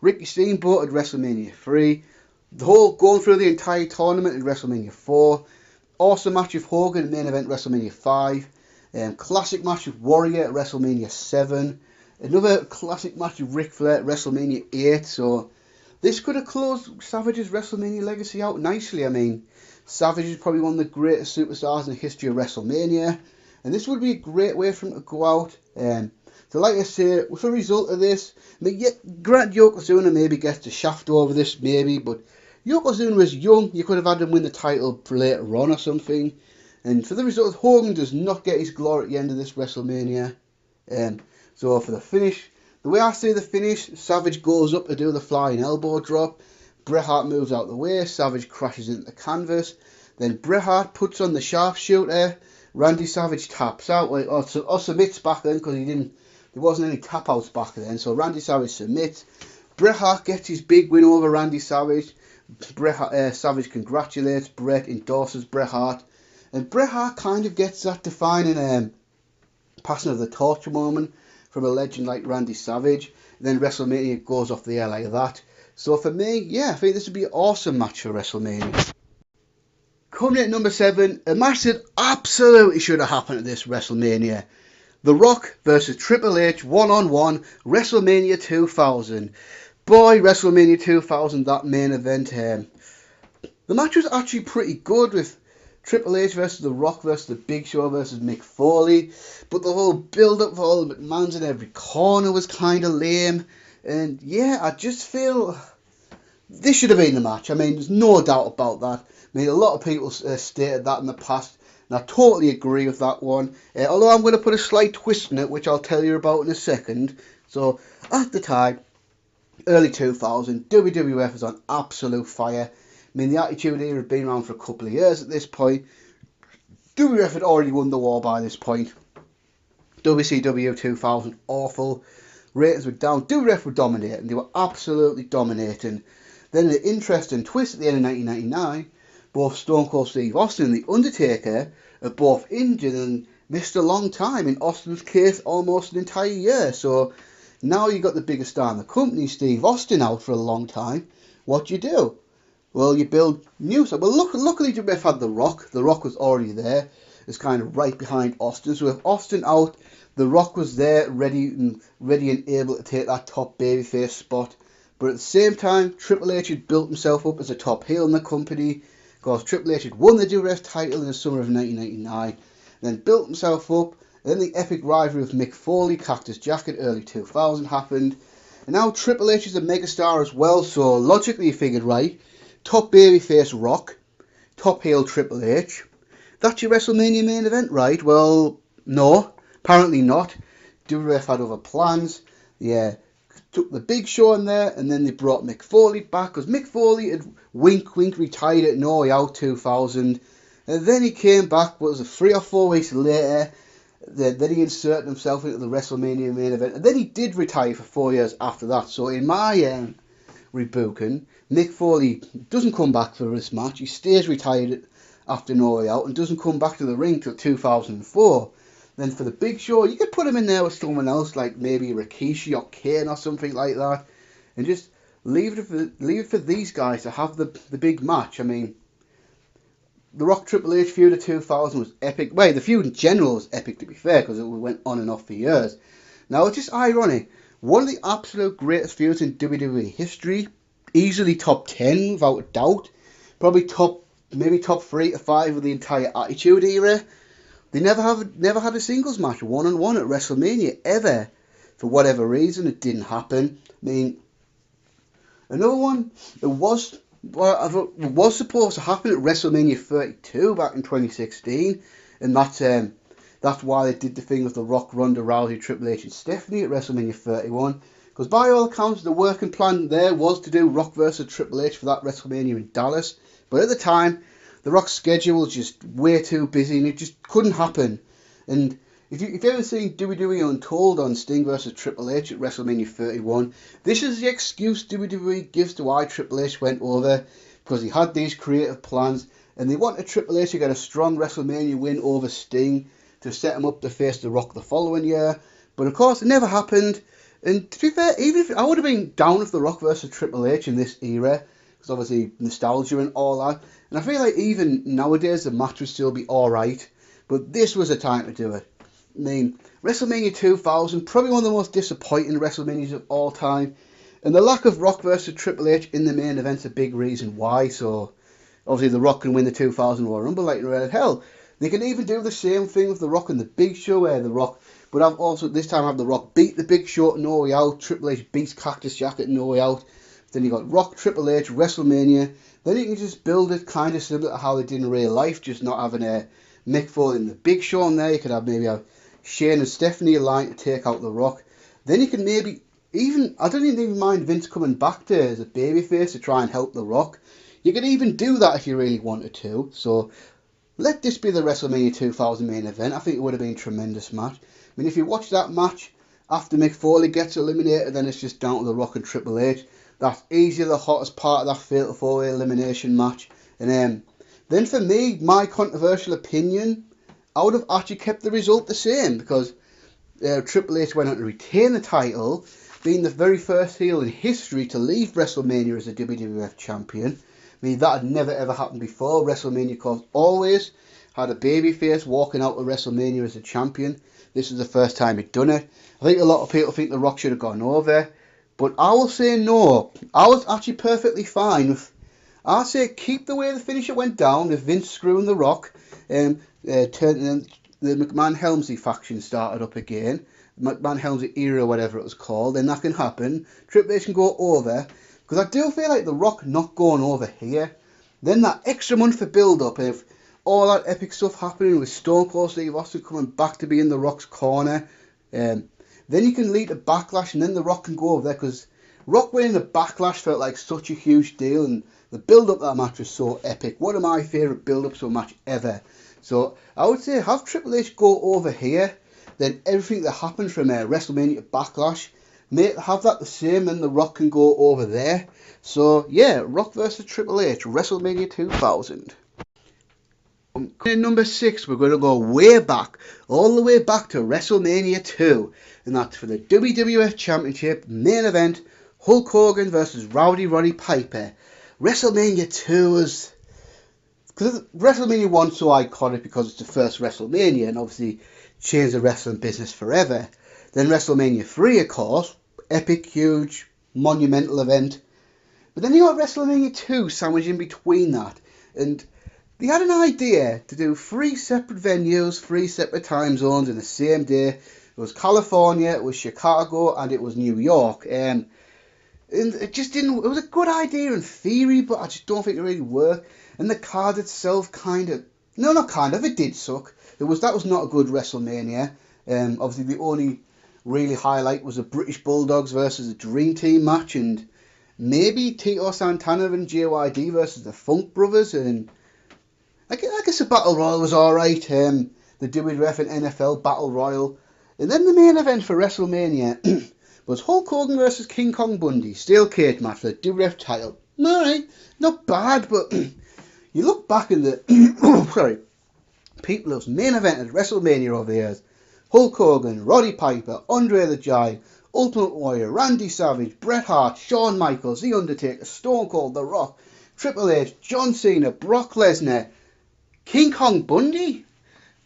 Ricky Steamboat at WrestleMania 3, the whole going through the entire tournament at WrestleMania 4, awesome match with Hogan, main event WrestleMania 5, classic match with Warrior at WrestleMania 7, another classic match with Ric Flair at WrestleMania 8. So this could have closed Savage's WrestleMania legacy out nicely. I mean, Savage is probably one of the greatest superstars in the history of WrestleMania, and this would be a great way for him to go out. So like I say, with the result of this, I mean, Grant Yokozuna maybe gets the shaft over this, maybe, but Yokozuna was young. You could have had him win the title later on or something. And for the result, Hogan does not get his glory at the end of this WrestleMania. So for the finish, the way I see the finish, Savage goes up to do the flying elbow drop. Bret Hart moves out the way. Savage crashes into the canvas. Then Bret Hart puts on the sharpshooter. Randy Savage taps out, or submits back then, because there wasn't any tap outs back then. So Randy Savage submits. Bret Hart gets his big win over Randy Savage. Savage congratulates Bret, endorses Bret Hart, and Bret Hart kind of gets that defining passing of the torch moment from a legend like Randy Savage. And then WrestleMania goes off the air like that. So for me, yeah, I think this would be an awesome match for WrestleMania. Coming in at number 7, a match that absolutely should have happened at this WrestleMania. The Rock versus Triple H one-on-one, WrestleMania 2000. Boy, WrestleMania 2000, that main event. The match was actually pretty good with Triple H versus The Rock versus The Big Show versus Mick Foley. But the whole build-up for all the McMahons in every corner was kind of lame. And yeah, I just feel this should have been the match. I mean, there's no doubt about that. I mean, a lot of people stated that in the past, and I totally agree with that one. Although I'm going to put a slight twist in it, which I'll tell you about in a second. So, at the time, early 2000, WWF was on absolute fire. I mean, the Attitude Era had been around for a couple of years at this point. WWF had already won the war by this point. WCW 2000, awful. Ratings were down. WWF were dominating. They were absolutely dominating. Then an interesting twist at the end of 1999. Both Stone Cold Steve Austin and The Undertaker are both injured and missed a long time. In Austin's case, almost an entire year. So now you've got the biggest star in the company, Steve Austin, out for a long time. What do you do? Well, you build new stuff. Well, luckily WWF had The Rock. The Rock was already there. It's kind of right behind Austin. So with Austin out, The Rock was there, ready and able to take that top babyface spot. But at the same time, Triple H had built himself up as a top heel in the company. Because Triple H had won the WWF title in the summer of 1999. Then built himself up. And then the epic rivalry with Mick Foley, Cactus Jack in early 2000 happened. And now Triple H is a megastar as well. So logically you figured, right, top babyface Rock, top heel Triple H. That's your WrestleMania main event, right? Well, no, apparently not. WWF had other plans. Yeah, took the Big Show in there, and then they brought Mick Foley back, because Mick Foley had wink retired at No Way Out 2000, and then he came back, what was it, 3 or 4 weeks later. Then he inserted himself into the WrestleMania main event, and then he did retire for 4 years after that. So in my rebooking, Mick Foley doesn't come back for this match. He stays retired after No Way Out and doesn't come back to the ring till 2004. Then for the Big Show, you could put him in there with someone else, like maybe Rikishi or Kane or something like that, and just leave it for these guys to have the big match. I mean, the Rock Triple H feud of 2000 was epic. Well, the feud in general was epic, to be fair, because it went on and off for years. Now, it's just ironic. One of the absolute greatest feuds in WWE history, easily top 10 without a doubt, probably top 3 to 5 of the entire Attitude Era. They never had a singles match, one-on-one at WrestleMania, ever. For whatever reason, it didn't happen. I mean, another one that was supposed to happen at WrestleMania 32 back in 2016, and that's why they did the thing with The Rock, Ronda Rousey, Triple H and Stephanie at WrestleMania 31, because by all accounts the working plan there was to do Rock versus Triple H for that WrestleMania in Dallas, but at the time The Rock's schedule was just way too busy and it just couldn't happen. And if you've ever seen WWE Untold on Sting vs Triple H at WrestleMania 31, this is the excuse WWE gives to why Triple H went over, because he had these creative plans and they wanted Triple H to get a strong WrestleMania win over Sting to set him up to face The Rock the following year. But of course it never happened, and to be fair, even if I would have been down with The Rock versus Triple H in this era, because obviously nostalgia and all that, and I feel like even nowadays the match would still be alright, but this was the time to do it. I mean, WrestleMania 2000, probably one of the most disappointing WrestleManias of all time, and the lack of Rock versus Triple H in the main event's a big reason why. So obviously The Rock can win the 2000 Royal Rumble like red hell. They can even do the same thing with The Rock and the Big Show, where The Rock, but I've also this time have The Rock beat the Big Show at No Way Out, Triple H beats Cactus Jack at No Way Out, then you got Rock, Triple H, WrestleMania. Then you can just build it kind of similar to how they did in real life, just not having a Mick Foley and the Big Show in there. You could have maybe Shane and Stephanie aligned to take out The Rock. Then you can maybe even, I don't even mind Vince coming back to as a babyface to try and help The Rock. You could even do that if you really wanted to. So let this be the WrestleMania 2000 main event. I think it would have been a tremendous match. I mean, if you watch that match after Mick Foley gets eliminated, then it's just down to The Rock and Triple H. That's easily the hottest part of that Fatal 4-Way elimination match. And then for me, my controversial opinion, I would have actually kept the result the same, because Triple H went on to retain the title, being the very first heel in history to leave WrestleMania as a WWF champion. I mean, that had never ever happened before. WrestleMania, of course, always had a babyface walking out of WrestleMania as a champion. This was the first time he'd done it. I think a lot of people think The Rock should have gone over, but I will say no. I was actually perfectly fine with, I say keep the way the finisher went down with Vince screwing The Rock, turning the McMahon Helmsley faction started up again, McMahon Helmsley era, whatever it was called. Then that can happen. Triple H can go over, because I do feel like The Rock not going over here, then that extra month for build up of all that epic stuff happening with Stone Cold Steve Austin coming back to be in The Rock's corner, then you can lead to Backlash, and then The Rock can go over there, because Rock winning the Backlash felt like such a huge deal, and the build-up to that match was so epic. One of my favourite build-ups to a match ever. So I would say have Triple H go over here, then everything that happened from WrestleMania to Backlash, have that the same, and The Rock can go over there. So yeah, Rock versus Triple H, WrestleMania 2000. In number 6, we're going to go way back, all the way back to WrestleMania 2, and that's for the WWF Championship main event, Hulk Hogan versus Roddy Piper. WrestleMania 2 was, because WrestleMania 1 so iconic because it's the first WrestleMania and obviously changed the wrestling business forever. Then WrestleMania 3, of course, epic, huge, monumental event. But then you got WrestleMania 2 sandwiched in between that, and they had an idea to do 3 separate venues, 3 separate time zones in the same day. It was California, it was Chicago, and it was New York. And it just didn't. It was a good idea in theory, but I just don't think it really worked. And the card itself it did suck. That was not a good WrestleMania. Obviously, the only really highlight was the British Bulldogs versus the Dream Team match, and maybe Tito Santana and JYD versus the Funk Brothers, and I guess the Battle Royal was alright, the WWF and NFL Battle Royal. And then the main event for WrestleMania was Hulk Hogan versus King Kong Bundy, steel cage match for the WWF title. Alright, not bad, but you look back in the people's main event at WrestleMania over the years. Hulk Hogan, Roddy Piper, Andre the Giant, Ultimate Warrior, Randy Savage, Bret Hart, Shawn Michaels, The Undertaker, Stone Cold, The Rock, Triple H, John Cena, Brock Lesnar, King Kong Bundy?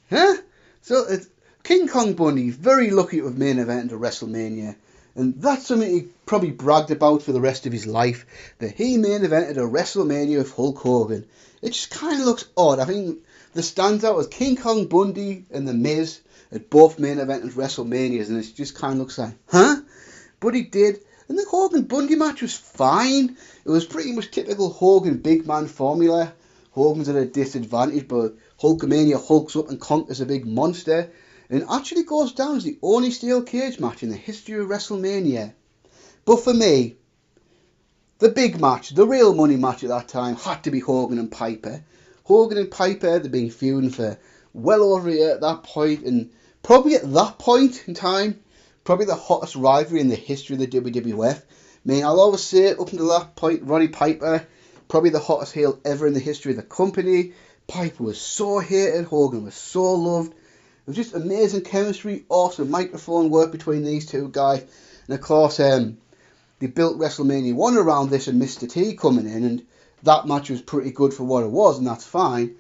Huh? So it's King Kong Bundy, very lucky to have main event at WrestleMania. And that's something he probably bragged about for the rest of his life, that he main evented a WrestleMania with Hulk Hogan. It just kind of looks odd. I think the standout was King Kong Bundy and The Miz at both main evented WrestleManias, and it just kind of looks like, huh? But he did. And the Hogan Bundy match was fine. It was pretty much typical Hogan big man formula. Hogan's at a disadvantage, but Hulkamania hulks up and conquers a big monster, and actually goes down as the only steel cage match in the history of WrestleMania. But for me, the big match, the real money match at that time, had to be Hogan and Piper. Hogan and Piper, they'd been feuding for well over a year at that point, and probably at that point in time, probably the hottest rivalry in the history of the WWF. I mean, I'll always say, up until that point, Roddy Piper, probably the hottest heel ever in the history of the company. Piper was so hated, Hogan was so loved. It was just amazing chemistry, awesome microphone work between these two guys. And of course, they built WrestleMania 1 around this and Mr. T coming in, and that match was pretty good for what it was, and that's fine.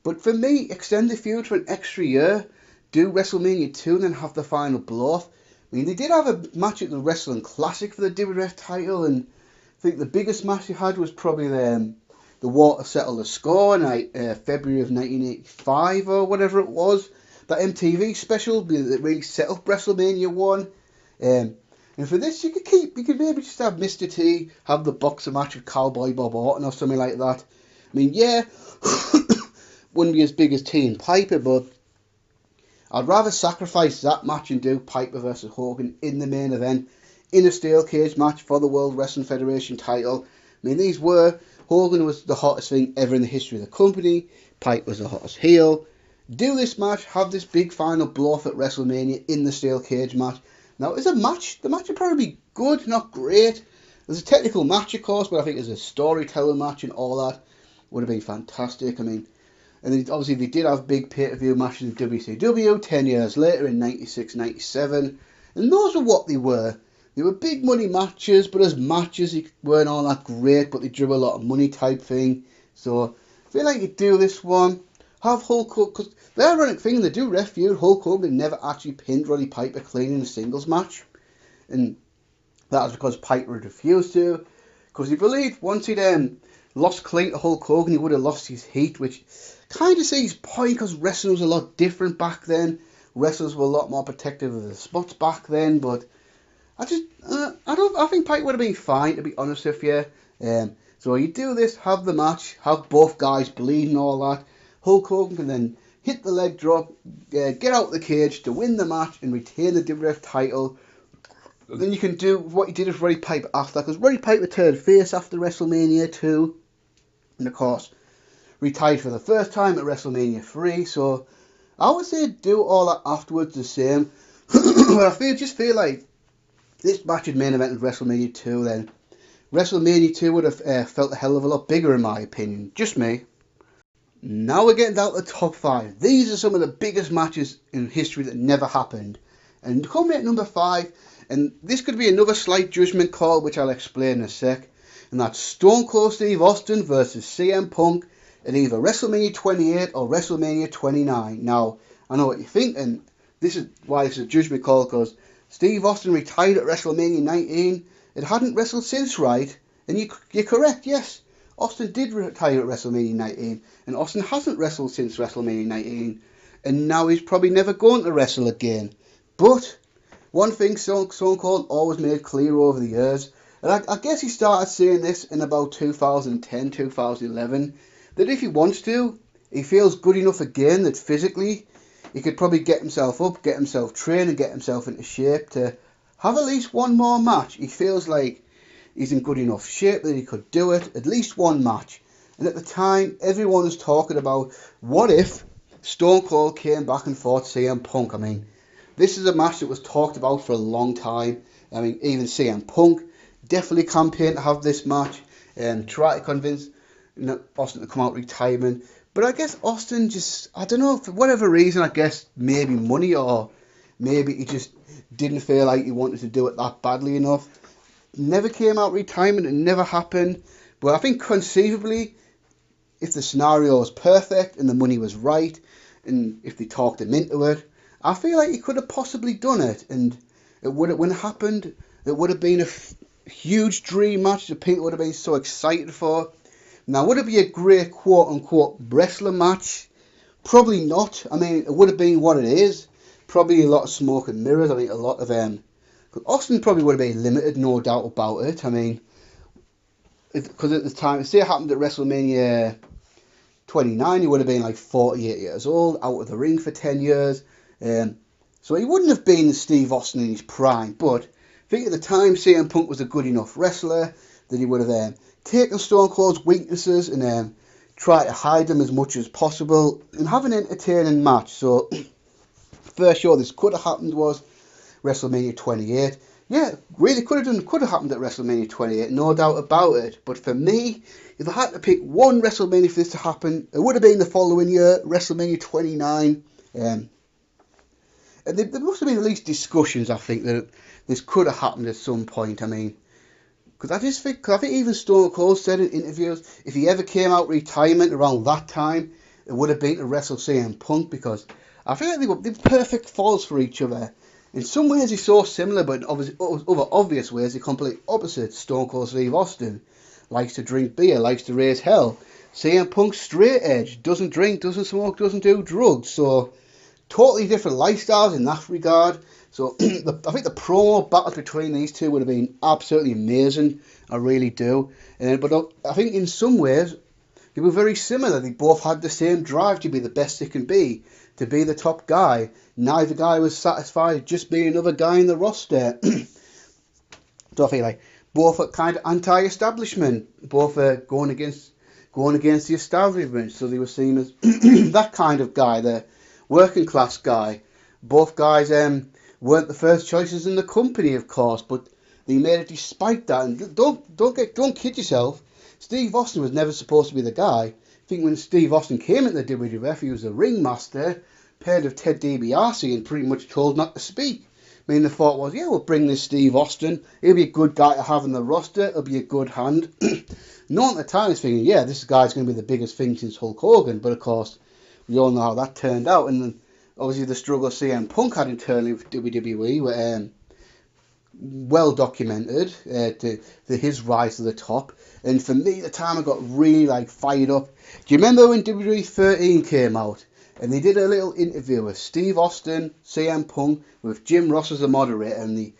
But for me, extend the feud for an extra year, do WrestleMania 2 and then have the final blow-off. I mean, they did have a match at the Wrestling Classic for the WWF title, and I think the biggest match they had was probably the war to settle the score in February of 1985 or whatever it was. That MTV special that really set up WrestleMania 1. And for this, you could maybe just have Mr. T have the boxer match with Cowboy Bob Orton or something like that. I mean, yeah, wouldn't be as big as T and Piper, but I'd rather sacrifice that match and do Piper versus Hogan in the main event, in a steel cage match for the World Wrestling Federation title. I mean, Hogan was the hottest thing ever in the history of the company, Piper was the hottest heel. Do this match, have this big final blow-off at WrestleMania in the steel cage match. Now, as a match, the match would probably be good, not great. There's a technical match, of course, but I think as a storytelling match and all that, would have been fantastic. I mean, and then obviously they did have big pay-per-view matches in WCW 10 years later in 96, 97. And those were what they were. They were big money matches, but as matches, they weren't all that great, but they drew a lot of money type thing. So, I feel like you do this one, have Hulk Hogan, because the ironic thing, they do ref feud, Hulk Hogan never actually pinned Roddy Piper clean in a singles match. And that was because Piper had refused to. Because he believed once he'd lost clean to Hulk Hogan, he would have lost his heat, which kind of sees his point, because wrestling was a lot different back then. Wrestlers were a lot more protective of the spots back then, but I think Piper would have been fine, to be honest with you. So you do this, have the match, have both guys bleed and all that. Hulk Hogan can then hit the leg drop, get out the cage to win the match and retain the WWF title. then you can do what he did with Roddy Piper after, because Roddy Piper turned face after WrestleMania 2, and of course retired for the first time at WrestleMania 3. So I would say do all that afterwards the same. But I just feel like this match had main evented WrestleMania 2, then WrestleMania 2 would have felt a hell of a lot bigger in my opinion. Just me. Now we're getting down to the top 5. These are some of the biggest matches in history that never happened. And coming at number 5, and this could be another slight judgment call, which I'll explain in a sec, and that's Stone Cold Steve Austin versus CM Punk at either WrestleMania 28 or WrestleMania 29. Now, I know what you're thinking. This is why it's a judgment call, because Steve Austin retired at WrestleMania 19. It hadn't wrestled since, right? And you're correct, yes. Austin did retire at WrestleMania 19, and Austin hasn't wrestled since WrestleMania 19, and now he's probably never going to wrestle again. But one thing Stone Cold always made clear over the years, and I guess he started saying this in about 2010, 2011, that if he wants to, he feels good enough again that physically he could probably get himself up, get himself trained, and get himself into shape to have at least one more match. He feels like he's in good enough shape that he could do it, at least one match. And at the time, everyone was talking about, what if Stone Cold came back and fought CM Punk? I mean, this is a match that was talked about for a long time. I mean, even CM Punk definitely campaigned to have this match and try to convince Austin to come out of retirement. But I guess Austin just, I don't know, for whatever reason, I guess maybe money, or maybe he just didn't feel like he wanted to do it that badly enough. Never came out of retirement, it never happened. But I think conceivably, if the scenario was perfect and the money was right, and if they talked him into it, I feel like he could have possibly done it. And it would have, when it happened, it would have been a huge dream match that people would have been so excited for. Now, would it be a great quote-unquote wrestler match? Probably not. I mean, it would have been what it is. Probably a lot of smoke and mirrors. I think a lot of Austin probably would have been limited, no doubt about it. I mean, because at the time, say it happened at WrestleMania 29, he would have been like 48 years old, out of the ring for 10 years. So he wouldn't have been Steve Austin in his prime. But I think at the time, CM Punk was a good enough wrestler that he would have taken Stone Cold's weaknesses and try to hide them as much as possible and have an entertaining match. So, first show this could have happened was WrestleMania 28. Yeah, really could have happened at WrestleMania 28, no doubt about it. But for me, if I had to pick one WrestleMania for this to happen, it would have been the following year, WrestleMania 29. And there must have been at least discussions, I think, that this could have happened at some point. I mean, because I think even Stone Cold said in interviews, if he ever came out of retirement around that time, it would have been to wrestle CM Punk, because I feel like they were perfect falls for each other. In some ways, they're so similar, but in other obvious ways, they're complete opposites. Stone Cold Steve Austin likes to drink beer, likes to raise hell. CM Punk's straight edge, doesn't drink, doesn't smoke, doesn't do drugs. So, totally different lifestyles in that regard. So, I think the promo battle between these two would have been absolutely amazing. I really do. But I think in some ways, they were very similar. They both had the same drive to be the best they can be, to be the top guy. Neither guy was satisfied just being another guy in the roster. So I feel like both are kind of anti-establishment. Both are going against the establishment. So they were seen as that kind of guy, the working class guy. Both guys weren't the first choices in the company, of course, but they made it despite that. And don't kid yourself. Steve Austin was never supposed to be the guy. I think when Steve Austin came into the WWF, he was a ringmaster, paired of Ted DiBiase, and pretty much told not to speak. I mean, the thought was, yeah, we'll bring this Steve Austin. He'll be a good guy to have in the roster. He'll be a good hand. No one at the time was thinking, yeah, this guy's going to be the biggest thing since Hulk Hogan. But of course, we all know how that turned out. And then, obviously, the struggle CM Punk had internally with WWE were well documented to his rise to the top. And for me, the time I got really fired up. Do you remember when WWE 13 came out? And they did a little interview with Steve Austin, CM Punk, with Jim Ross as a moderator, and they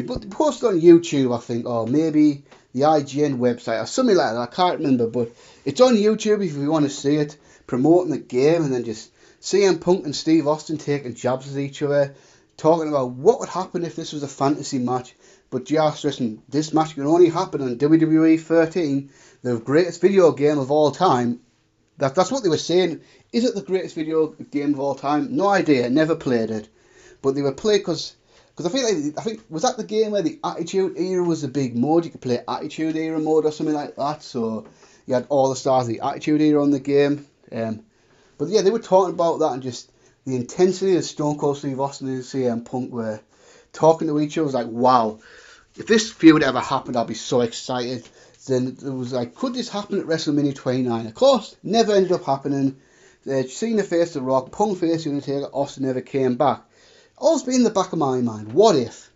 posted on YouTube, I think, or maybe the IGN website, or something like that, I can't remember, but it's on YouTube if you want to see it, promoting the game, and then just CM Punk and Steve Austin taking jabs at each other, talking about what would happen if this was a fantasy match, But just listen, this match can only happen on WWE 13, the greatest video game of all time. That's what they were saying. Is it the greatest video game of all time? No idea. Never played it. But they were playing because I think was that the game where the Attitude Era was the big mode. You could play Attitude Era mode or something like that. So you had all the stars of the Attitude Era on the game. But yeah, they were talking about that and just the intensity of Stone Cold Steve Austin and CM Punk were talking to each other. It was like, wow, if this feud ever happened, I'd be so excited. Then it was like, could this happen at WrestleMania 29? Of course, never ended up happening. Cena faced The Rock, Punk faced The Undertaker, Austin never came back. Always been in the back of my mind, what if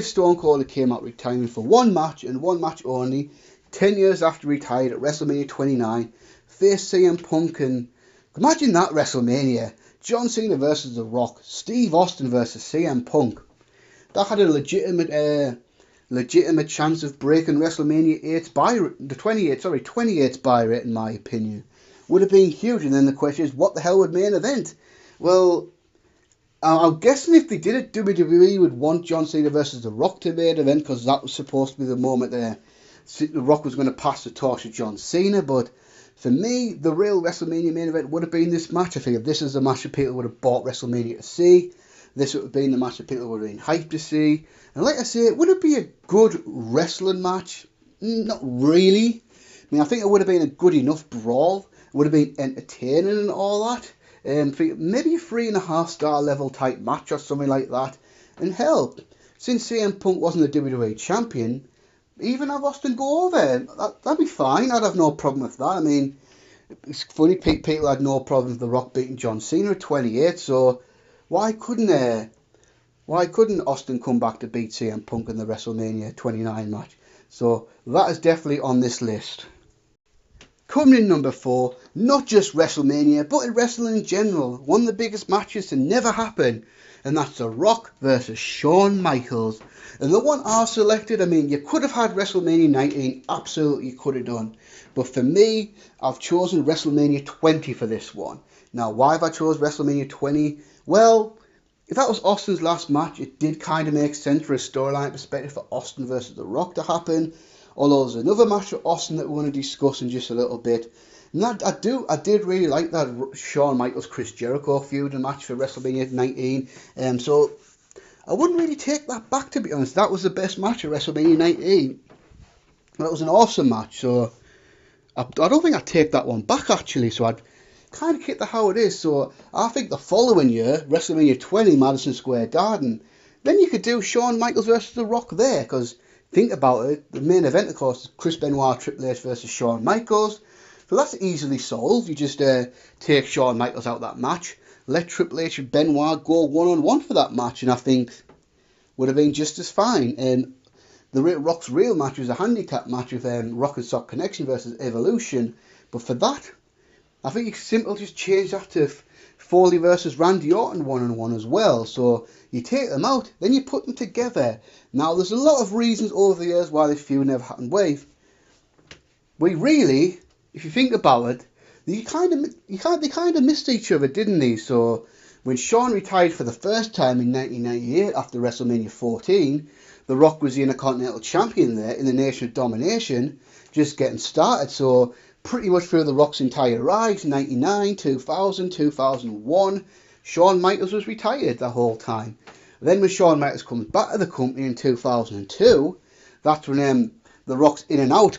Stone Cold came out retiring for one match and one match only, 10 years after he retired at WrestleMania 29, faced CM Punk, and imagine that WrestleMania, John Cena versus The Rock, Steve Austin versus CM Punk. That had a legitimate chance of breaking WrestleMania 8's buy rate, the 28's buy rate in my opinion. Would have been huge. And then the question is, what the hell would main event? Well, I'm guessing if they did it, WWE would want John Cena versus The Rock to main event, because that was supposed to be the moment The Rock was going to pass the torch to John Cena. But for me, the real WrestleMania main event would have been this match. I think this is the match that people would have bought WrestleMania to see. This would have been the match that people would have been hyped to see. And like I say, would it be a good wrestling match? Not really. I mean, I think it would have been a good enough brawl. It would have been entertaining and all that. Maybe a 3.5 star level type match or something like that. And hell, since CM Punk wasn't the WWE champion, even have Austin go over. That'd be fine. I'd have no problem with that. I mean, it's funny, people had no problem with The Rock beating John Cena at 28, so why couldn't Austin come back to beat CM Punk in the WrestleMania 29 match? So that is definitely on this list. Coming in number 4, not just WrestleMania, but in wrestling in general, one of the biggest matches to never happen, and that's The Rock versus Shawn Michaels. And the one I selected, I mean, you could have had WrestleMania 19, absolutely you could have done. But for me, I've chosen WrestleMania 20 for this one. Now, why have I chosen WrestleMania 20? Well, if that was Austin's last match, it did kind of make sense for a storyline perspective for Austin versus The Rock to happen. Although there's another match for Austin that we're going to discuss in just a little bit. And I did really like that Shawn Michaels Chris Jericho feud match for WrestleMania 19. So I wouldn't really take that back, to be honest. That was the best match at WrestleMania 19. That was an awesome match. So I don't think I'd take that one back actually. So I'd kind of keep it how it is. So I think the following year, WrestleMania 20, Madison Square Garden, then you could do Shawn Michaels versus The Rock there, because think about it, the main event, of course, is Chris Benoit Triple H versus Shawn Michaels. So that's easily solved. You just take Shawn Michaels out of that match, let Triple H and Benoit go one-on-one for that match, and I think would have been just as fine. And the Rock's real match was a handicap match with Rock and Sock Connection versus Evolution. But for that, I think you simply just change that to Foley versus Randy Orton one-on-one as well. So you take them out, then you put them together. Now, there's a lot of reasons over the years why this feud never happened. We really, if you think about it, they kind of missed each other, didn't they? So when Shawn retired for the first time in 1998 after WrestleMania 14, The Rock was the Intercontinental Champion there in the Nation of Domination, just getting started. So pretty much through The Rock's entire rise, 99, 2000, 2001, Shawn Michaels was retired the whole time. Then when Shawn Michaels comes back to the company in 2002, that's when The Rock's in and out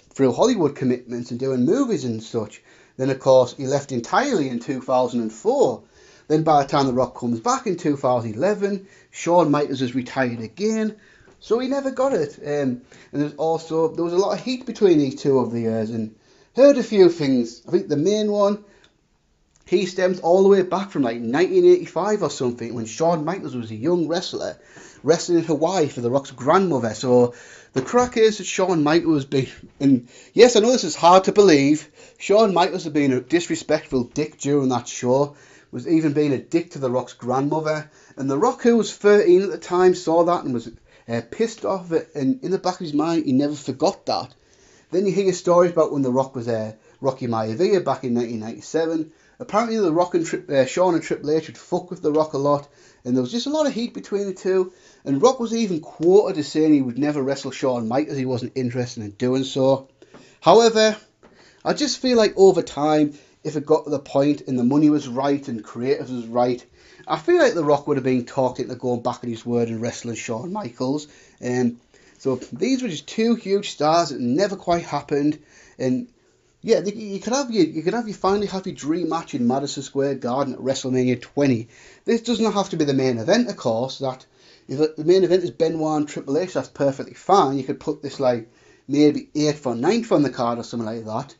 through Hollywood commitments and doing movies and such. Then, of course, he left entirely in 2004. Then by the time The Rock comes back in 2011, Shawn Michaels is retired again. So he never got it. And there was a lot of heat between these two over the years. And heard a few things. I think the main one, he stems all the way back from like 1985 or something, when Shawn Michaels was a young wrestler wrestling in Hawaii for The Rock's grandmother. So the crack is that Shawn Michaels and yes, I know this is hard to believe, Shawn Michaels had been a disrespectful dick during that show, was even being a dick to The Rock's grandmother. And The Rock, who was 13 at the time, saw that and was pissed off it, and in the back of his mind, he never forgot that. Then you hear stories about when The Rock was Rocky Maivia back in 1997. Apparently The Rock and Shawn and Triple H would fuck with The Rock a lot, and there was just a lot of heat between the two. And Rock was even quoted as saying he would never wrestle Shawn Michaels, he wasn't interested in doing so. However, I just feel like over time, if it got to the point and the money was right and creative was right, I feel like The Rock would have been talked into going back at his word and wrestling Shawn Michaels. So these were just two huge stars that never quite happened. And yeah, you could have your dream match in Madison Square Garden at WrestleMania 20. This doesn't have to be the main event, of course. That if the main event is Benoit and Triple H, that's perfectly fine. You could put this like maybe 8th or 9th on the card or something like that.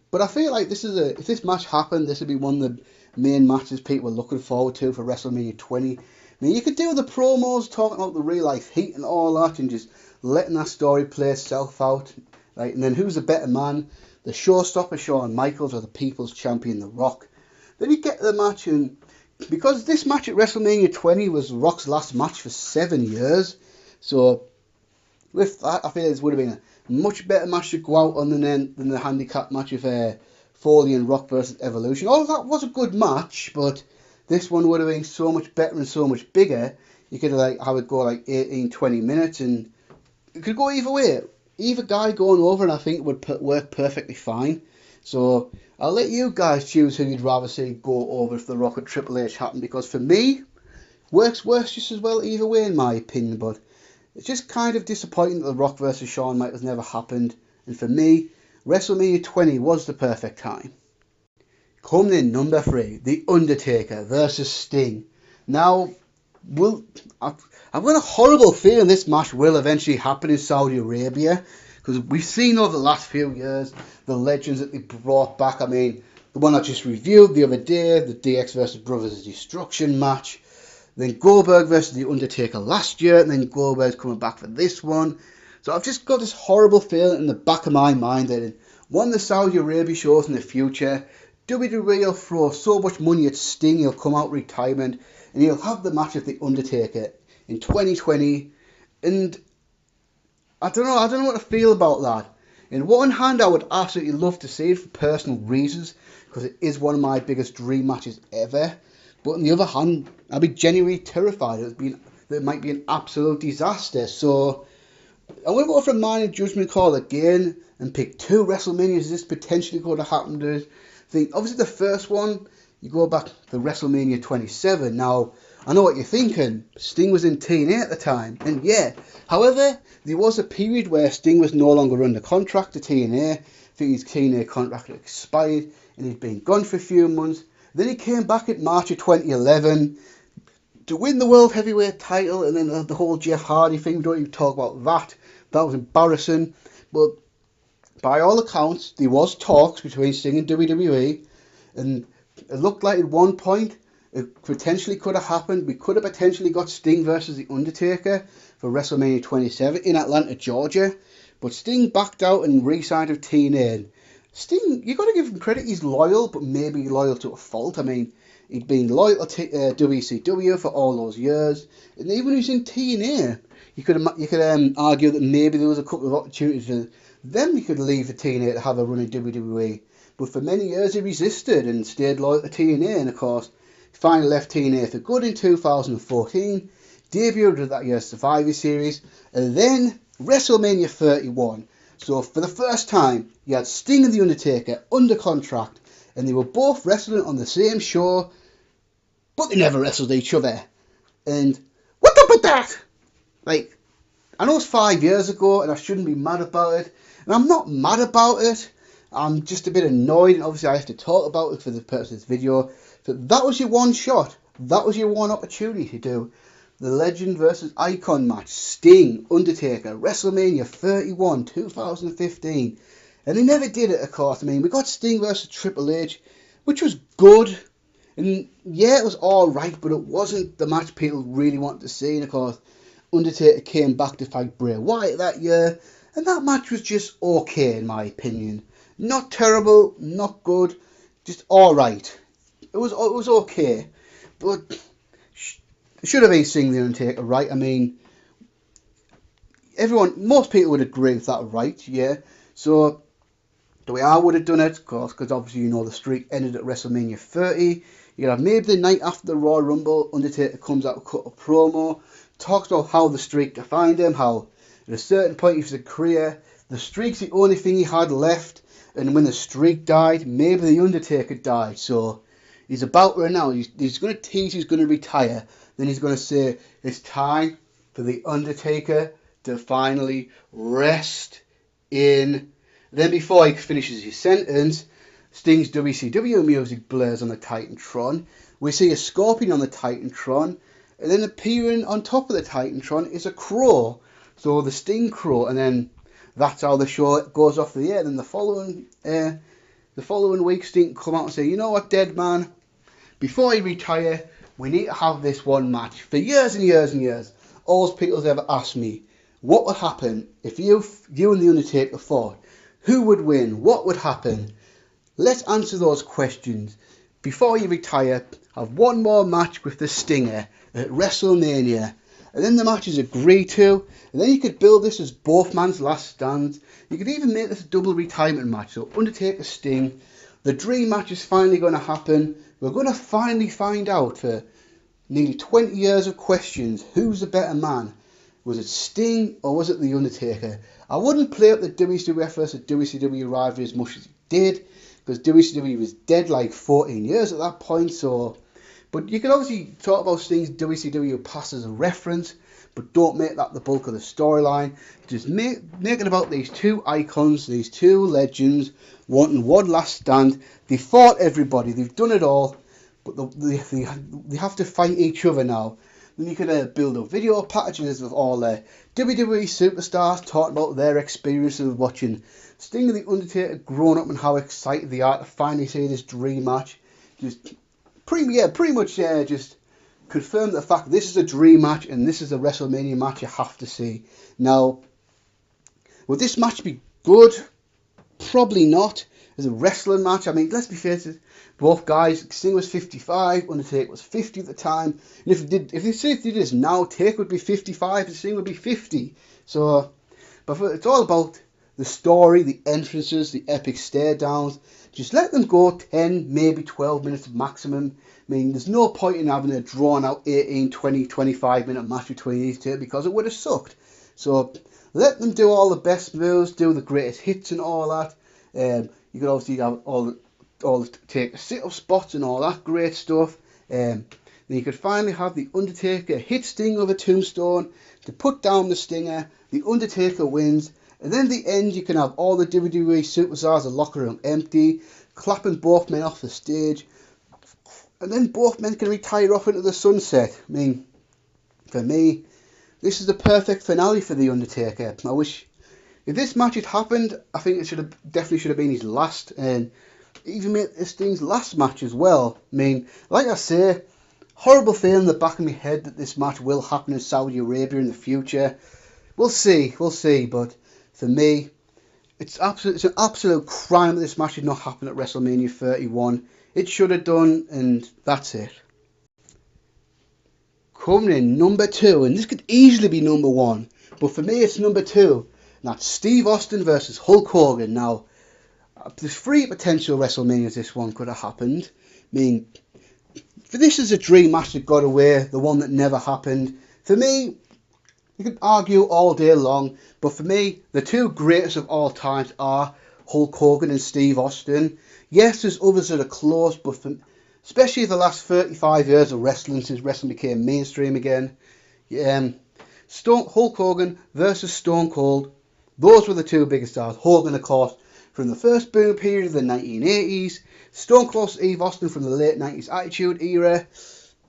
But I feel like if this match happened, this would be one of the main matches people are looking forward to for WrestleMania 20. I mean, you could do the promos talking about the real life heat and all that, and just letting that story play itself out. Right, and then who's the better man? The showstopper Shawn Michaels or the People's Champion The Rock? Then you get to the match, and because this match at WrestleMania 20 was Rock's last match for 7 years, so with that, I feel this would have been a much better match to go out on than the handicap match of Foley and Rock versus Evolution. All of that was a good match, but this one would have been so much better and so much bigger. You could have it go like 18, 20 minutes, and it could go either way. Either guy going over, and I think it would work perfectly fine. So I'll let you guys choose who you'd rather see go over if The Rock and Triple H happen, because for me, works just as well either way in my opinion. But it's just kind of disappointing that The Rock versus Shawn Michaels never happened. And for me, WrestleMania 20 was the perfect time. Coming in number 3, The Undertaker versus Sting. Now, I've got a horrible feeling this match will eventually happen in Saudi Arabia, because we've seen over the last few years the legends that they brought back. I mean, the one I just reviewed the other day, the DX versus Brothers of Destruction match, then Goldberg versus The Undertaker last year, and then Goldberg's coming back for this one. So I've just got this horrible feeling in the back of my mind that in one of the Saudi Arabia shows in the future, WWE will throw so much money at Sting, he'll come out retirement, and he'll have the match with The Undertaker in 2020, and I don't know what to feel about that. In one hand, I would absolutely love to see it for personal reasons, because it is one of my biggest dream matches ever. But on the other hand, I'd be genuinely terrified that it might be an absolute disaster. So I'm going to go for a minor judgment call again and pick 2 WrestleManias this potentially could have happened to. I think obviously the first one, you go back to WrestleMania 27. Now, I know what you're thinking. Sting was in TNA at the time. And yeah, however, there was a period where Sting was no longer under contract to TNA. I think his TNA contract had expired and he'd been gone for a few months. Then he came back in March of 2011 to win the World Heavyweight title, and then the whole Jeff Hardy thing, we don't even talk about that. That was embarrassing. But by all accounts, there was talks between Sting and WWE, and it looked like at one point it potentially could have happened. We could have potentially got Sting versus The Undertaker for WrestleMania 27 in Atlanta, Georgia. But Sting backed out and re-signed with TNA. Sting, you got to give him credit, he's loyal, but maybe loyal to a fault. I mean, he'd been loyal to WCW for all those years, and even when he was in TNA, you could argue that maybe there was a couple of opportunities for them. He could leave for TNA to have a run in WWE, but for many years he resisted and stayed loyal to TNA, and of course, he finally left TNA for good in 2014, debuted at that year's Survivor Series, and then WrestleMania 31. So for the first time, you had Sting and The Undertaker under contract, and they were both wrestling on the same show, but they never wrestled each other. And what's up with that? Like, I know it's 5 years ago, and I shouldn't be mad about it, and I'm not mad about it. I'm just a bit annoyed, and obviously I have to talk about it for the purpose of this video. So that was your one shot. That was your one opportunity to do the Legend versus Icon match, Sting, Undertaker, WrestleMania 31, 2015. And they never did it, of course. I mean, we got Sting versus Triple H, which was good. And yeah, it was alright, but it wasn't the match people really wanted to see. And of course, Undertaker came back to fight Bray Wyatt that year. And that match was just okay, in my opinion. Not terrible, not good, just alright. It was okay. But should have been Sting The Undertaker, right? I mean, most people would agree with that, right? Yeah. So The way I would have done it, of course, because obviously you know the streak ended at WrestleMania 30. You have maybe the night after the Royal Rumble, Undertaker comes out, cut a promo, talks about how the streak defined him, how at a certain point of his career, the streak's the only thing he had left, and when the streak died, maybe the Undertaker died. So he's about right now. He's going to tease he's going to retire. Then he's going to say it's time for the Undertaker to finally rest in. Then before he finishes his sentence, Sting's WCW music blares on the Titantron. We see a scorpion on the Titantron, and then appearing on top of the Titantron is a crow. So the Sting crow, and then that's how the show goes off the air. Then the following week, Sting come out and say, you know what, dead man, before you retire, we need to have this one match. For years and years and years, all people's ever asked me, what would happen if you and the Undertaker fought? Who would win? What would happen? Let's answer those questions. Before you retire, have one more match with the Stinger at WrestleMania. And then the match is agreed to. And then you could build this as both man's last stand. You could even make this a double retirement match. So Undertaker, Sting. The dream match is finally going to happen. We're going to finally find out for nearly 20 years of questions. Who's the better man? Was it Sting or was it The Undertaker? I wouldn't play up the WWF versus WCW rivalry as much as it did, because WCW was dead like 14 years at that point. So, but you can obviously talk about Sting's WCW past as a reference, but don't make that the bulk of the storyline. Just make it about these two icons, these two legends, wanting one last stand. They fought everybody, they've done it all, but they have to fight each other now. Then you could build up video packages of all the WWE superstars talking about their experiences of watching Sting and The Undertaker growing up and how excited they are to finally see this dream match. Just pretty much just confirm the fact this is a dream match and this is a WrestleMania match you have to see. Now, will this match be good? Probably not. As a wrestling match, I mean, let's be fair to both guys. Sting was 55, Undertaker was 50 at the time. And if they did this now, Taker would be 55 and Sting would be 50. So, it's all about the story, the entrances, the epic stare downs. Just let them go 10, maybe 12 minutes maximum. I mean, there's no point in having a drawn out 18, 20, 25 minute match between these two because it would have sucked. So let them do all the best moves, do the greatest hits and all that. You could obviously have all the take sit-up spots and all that great stuff. Then you could finally have the Undertaker hit Sting with a tombstone to put down the Stinger. The Undertaker wins. And then at the end, you can have all the WWE superstars, the locker room empty, clapping both men off the stage. And then both men can retire off into the sunset. I mean, for me, this is the perfect finale for The Undertaker. I wish, if this match had happened, I think it definitely should have been his last. And even made this Sting's last match as well. I mean, like I say, horrible feeling in the back of my head that this match will happen in Saudi Arabia in the future. We'll see. But for me, it's an absolute crime that this match did not happen at WrestleMania 31. It should have done, and that's it. Coming in number 2, and this could easily be number 1, but for me it's number 2. And that's Steve Austin versus Hulk Hogan. Now, there's 3 potential WrestleManias this one could have happened. I mean, for this is a dream match that got away, the one that never happened. For me, you could argue all day long, but for me, the 2 greatest of all times are Hulk Hogan and Steve Austin. Yes, there's others that are close, but especially the last 35 years of wrestling since wrestling became mainstream again. Hulk Hogan versus Stone Cold. Those were the 2 biggest stars. Hogan, of course, from the first boom period of the 1980s. Stone Cold Steve Austin from the late 90s Attitude Era.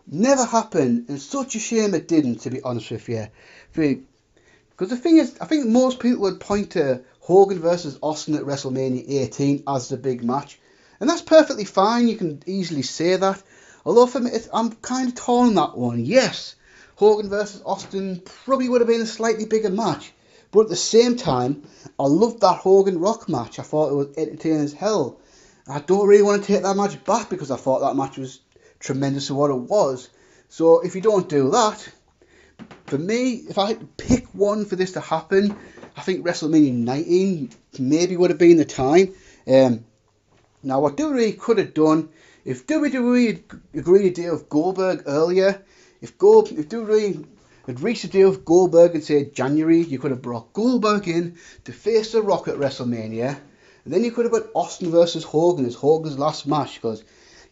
Never happened, and such a shame it didn't, to be honest with you. Because the thing is, I think most people would point to Hogan versus Austin at WrestleMania 18 as the big match. And that's perfectly fine, you can easily say that. Although for me, I'm kind of torn on that one. Yes, Hogan versus Austin probably would have been a slightly bigger match. But at the same time, I loved that Hogan Rock match. I thought it was entertaining as hell. I don't really want to take that match back because I thought that match was tremendous for what it was. So if you don't do that, for me, if I had to pick one for this to happen, I think WrestleMania 19 maybe would have been the time. Now, what WWE could have done, if WWE had agreed a deal with Goldberg earlier, if WWE had reached a deal with Goldberg and said January, you could have brought Goldberg in to face The Rock at WrestleMania, and then you could have put Austin versus Hogan as Hogan's last match, because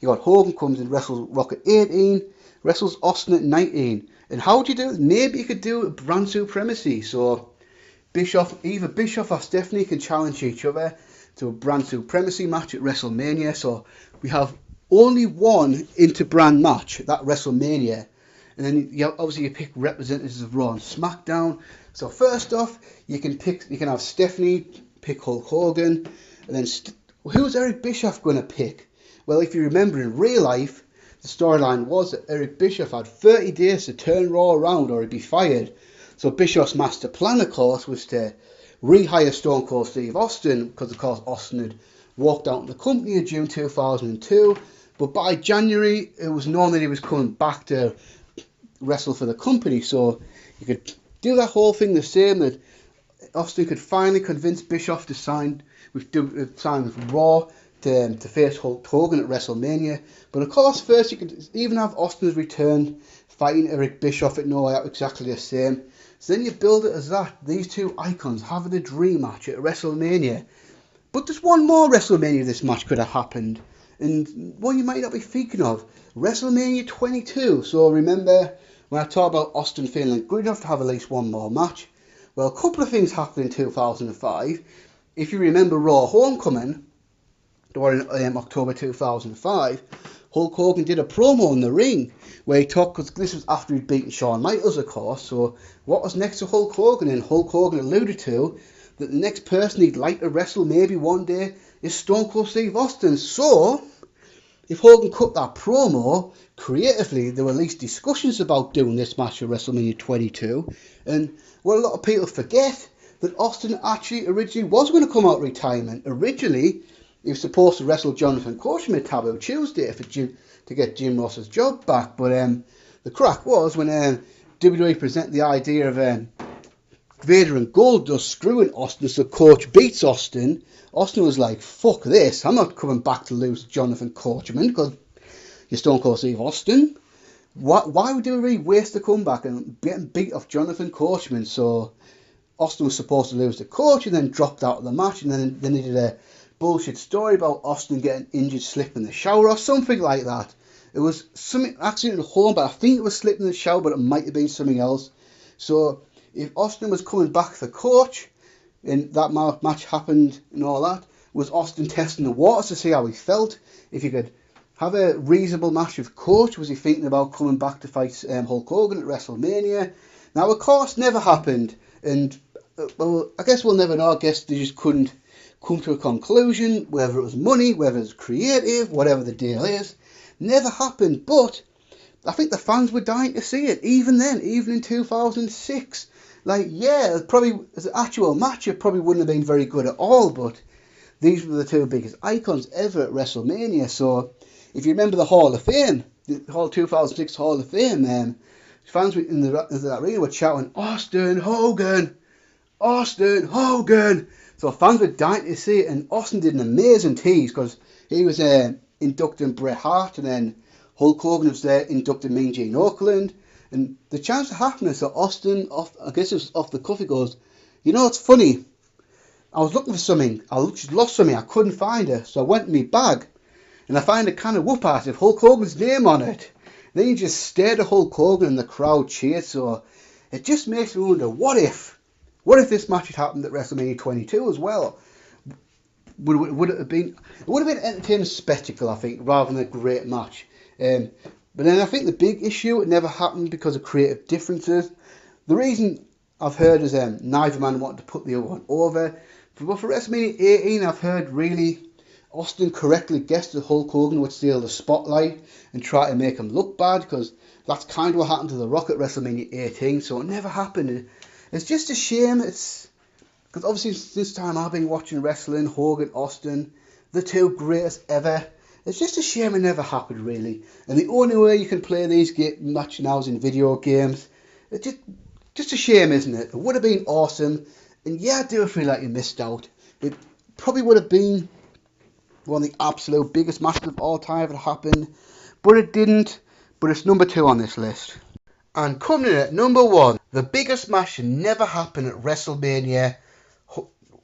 you got Hogan comes and wrestles Rock at 18, wrestles Austin at 19. And how would you do it? Maybe you could do a brand supremacy. So either Bischoff or Stephanie can challenge each other to a brand supremacy match at WrestleMania. So we have only one inter-brand match at that WrestleMania. And then obviously you pick representatives of Raw and SmackDown. So first off, you can have Stephanie pick Hulk Hogan, and then who's Eric Bischoff going to pick? Well, if you remember in real life, the storyline was that Eric Bischoff had 30 days to turn Raw around or he'd be fired. So Bischoff's master plan, of course, was to rehire Stone Cold Steve Austin, because of course Austin had walked out of the company in June 2002. But by January, it was known that he was coming back to wrestle for the company. So you could do that whole thing the same, that Austin could finally convince Bischoff to sign with Raw to face Hulk Hogan at WrestleMania. But of course, first you could even have Austin's return fighting Eric Bischoff at No Way exactly the same. So then you build it as that. These two icons having a dream match at WrestleMania. But there's one more WrestleMania this match could have happened, and one you might not be thinking of. WrestleMania 22. So remember when I talked about Austin feeling good enough to have at least one more match? Well, a couple of things happened in 2005. If you remember Raw Homecoming, during October 2005, Hulk Hogan did a promo in the ring where he talked, because this was after he'd beaten Shawn Michaels, of course. So what was next to Hulk Hogan? And Hulk Hogan alluded to that the next person he'd like to wrestle maybe one day is Stone Cold Steve Austin. So if Hogan cut that promo creatively, there were at least discussions about doing this match at WrestleMania 22. And what a lot of people forget, that Austin actually originally was going to come out of retirement. Originally, he was supposed to wrestle Jonathan Coachman at Taboo Tuesday to get Jim Ross's job back. But the crack was when WWE presented the idea of Vader and Goldust screwing Austin so Coach beats Austin. Austin was like, fuck this, I'm not coming back to lose Jonathan Coachman because you're Stone Cold Steve Austin. Why would WWE waste the comeback and getting beat off Jonathan Coachman? So Austin was supposed to lose the coach and then dropped out of the match, and then they did a bullshit story about Austin getting injured slipping in the shower or something like that. It was something accident at home, but I think it was slipping in the shower, but it might have been something else. So if Austin was coming back for coach and that match happened and all that, was Austin testing the waters to see how he felt? If he could have a reasonable match with coach, was he thinking about coming back to fight Hulk Hogan at WrestleMania? Now, of course, never happened, and well, I guess we'll never know. I guess they just couldn't come to a conclusion, whether it was money, whether it was creative, whatever the deal is. Never happened, but I think the fans were dying to see it, even then, even in 2006. Like, yeah, probably as an actual match, it probably wouldn't have been very good at all, but these were the two biggest icons ever at WrestleMania. So if you remember the Hall of Fame, the whole 2006 Hall of Fame, fans in the arena were shouting, Austin Hogan! Austin Hogan! So fans were dying to see it, and Austin did an amazing tease because he was inducting Bret Hart, and then Hulk Hogan was there inducting Mean Gene Okerlund. And the chance of happening, so Austin, I guess it was off the cuff, he goes, you know, it's funny, I was looking for something, I just lost something, I couldn't find it, so I went in my bag, and I found a can of whoop ass with Hulk Hogan's name on it. Then he just stared at Hulk Hogan and the crowd cheered. So it just makes me wonder, what if this match had happened at WrestleMania 22 as well? Would it have been? It would have been an entertaining spectacle, I think, rather than a great match. But then I think the big issue, it never happened because of creative differences. The reason I've heard is neither man wanted to put the other one over. But for WrestleMania 18, I've heard really Austin correctly guessed that Hulk Hogan would steal the spotlight and try to make him look bad, because that's kind of what happened to The Rock at WrestleMania 18. So it never happened. It's just a shame. It's because obviously since time I've been watching wrestling, Hogan, Austin, the two greatest ever. It's just a shame it never happened, really. And the only way you can play these matches now is in video games. It's just a shame, isn't it? It would have been awesome. And yeah, I do feel like you missed out. It probably would have been one of the absolute biggest matches of all time if it happened, but it didn't. But it's number 2 on this list. And coming in at number 1, the biggest match to never happen at WrestleMania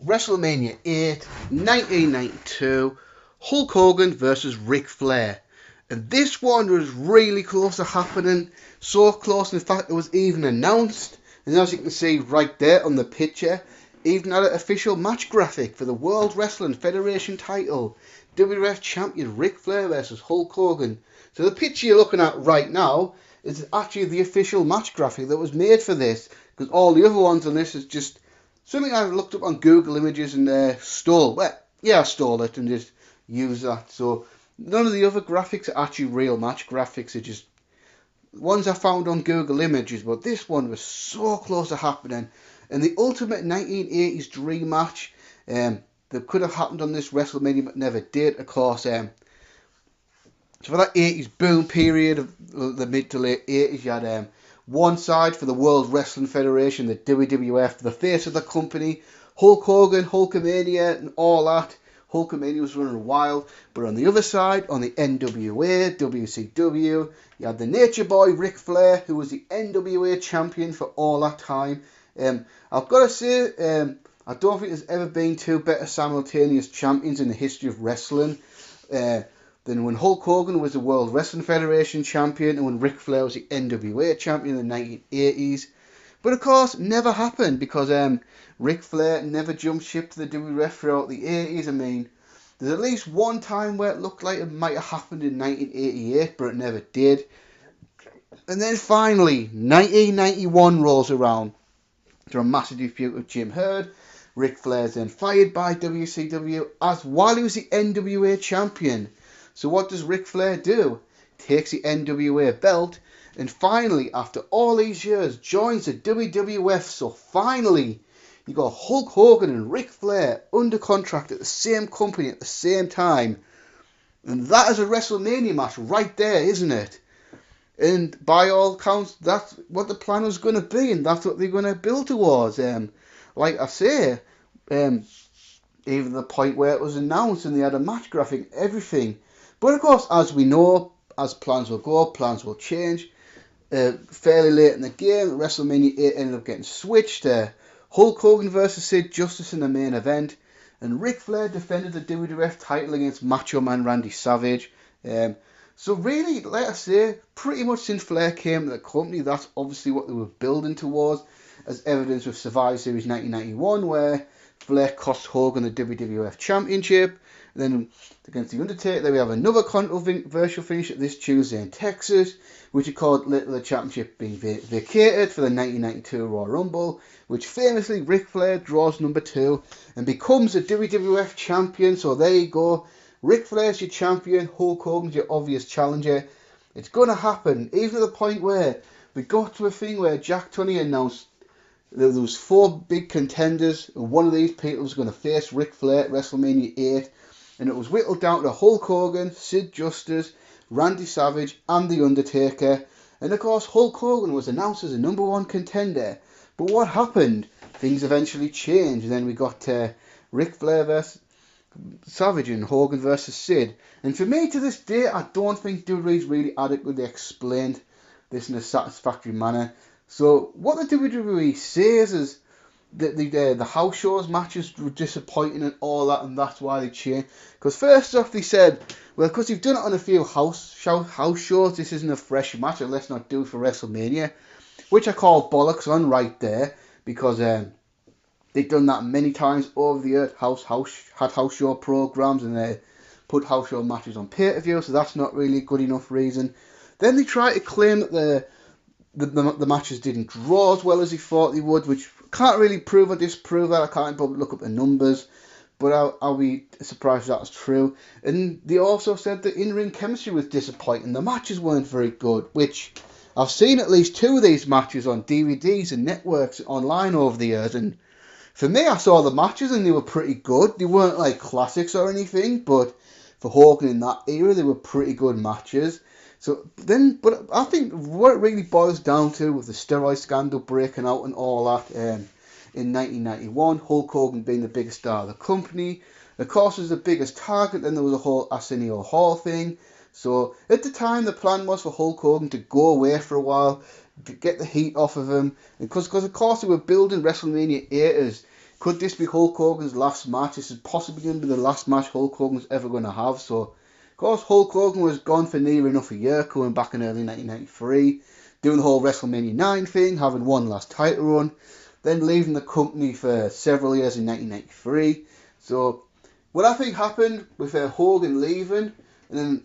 8, 1992, Hulk Hogan versus Ric Flair. And this one was really close to happening, so close in fact it was even announced. And as you can see right there on the picture, even had an official match graphic for the World Wrestling Federation title. WWF Champion Ric Flair versus Hulk Hogan. So the picture you're looking at right now is actually the official match graphic that was made for this. Because all the other ones on this is just something I looked up on Google Images and stole. Well, yeah, I stole it and just used that. So none of the other graphics are actually real match graphics. They're just ones I found on Google Images. But this one was so close to happening. And the ultimate 1980s dream match that could have happened on this WrestleMania but never did, of course. So for that 80s boom period of the mid to late 80s, you had one side for the World Wrestling Federation, the WWF, the face of the company, Hulk Hogan, Hulkamania and all that. Hulkamania was running wild. But on the other side, on the NWA, WCW, you had the Nature Boy Ric Flair, who was the NWA champion for all that time. I've got to say, I don't think there's ever been two better simultaneous champions in the history of wrestling than when Hulk Hogan was the World Wrestling Federation champion and when Ric Flair was the NWA champion in the 1980s. But of course, never happened because Ric Flair never jumped ship to the WWF throughout the 80s. I mean, there's at least one time where it looked like it might have happened in 1988, but it never did. And then finally, 1991 rolls around. Through a massive dispute with Jim Herd, Ric Flair's then fired by WCW as while he was the NWA champion. So what does Ric Flair do? Takes the NWA belt and finally, after all these years, joins the WWF. So finally, you got Hulk Hogan and Ric Flair under contract at the same company at the same time. And that is a WrestleMania match right there, isn't it? And by all accounts, that's what the plan was going to be, and that's what they're going to build towards. Like I say, even the point where it was announced and they had a match graphic, everything. But of course, as we know, as plans will go, plans will change. Fairly late in the game, WrestleMania 8 ended up getting switched. Hulk Hogan versus Sid Justice in the main event, and Ric Flair defended the WWF title against Macho Man Randy Savage. So really, like I say, pretty much since Flair came to the company, that's obviously what they were building towards, as evidence with Survivor Series 1991, where Flair cost Hogan the WWF Championship. And then against The Undertaker, then we have another controversial finish this Tuesday in Texas, which is called the championship being vacated for the 1992 Royal Rumble, which famously Ric Flair draws number 2 and becomes the WWF champion. So there you go. Ric Flair's your champion, Hulk Hogan's your obvious challenger. It's going to happen, even to the point where we got to a thing where Jack Tunney announced there was 4 big contenders, and one of these people was going to face Ric Flair at WrestleMania 8, and it was whittled down to Hulk Hogan, Sid Justice, Randy Savage, and The Undertaker. And of course, Hulk Hogan was announced as the number 1 contender. But what happened? Things eventually changed, and then we got Ric Flair versus Savage and Hogan versus Sid. And for me, to this day, I don't think WWE's really adequately explained this in a satisfactory manner. So what the WWE says is that the house shows matches were disappointing and all that, and that's why they changed. Because first off, they said, well, because you've done it on a few house shows, this isn't a fresh match, and let's not do it for WrestleMania. Which I call bollocks on right there, because they've done that many times over the years. Had house show programs and they put house show matches on pay-per-view, so that's not really a good enough reason. Then they try to claim that the matches didn't draw as well as they thought they would, which can't really prove or disprove that. I can't probably look up the numbers, but I'll be surprised if that's true. And they also said that in-ring chemistry was disappointing. The matches weren't very good, which I've seen at least 2 of these matches on DVDs and networks online over the years, and for me, I saw the matches and they were pretty good. They weren't like classics or anything, but for Hogan in that era, they were pretty good matches. But I think what it really boils down to with the steroid scandal breaking out and all that in 1991, Hulk Hogan being the biggest star of the company, Of course, it was the biggest target. Then there was a whole Arsenio Hall thing. So at the time, the plan was for Hulk Hogan to go away for a while, get the heat off of him, because of course they were building WrestleMania 8 as, could this be Hulk Hogan's last match? This is possibly going to be the last match Hulk Hogan's ever going to have. So of course Hulk Hogan was gone for near enough a year, coming back in early 1993, doing the whole WrestleMania 9 thing, having one last title run, then leaving the company for several years in 1993. So what I think happened with Hogan leaving, and then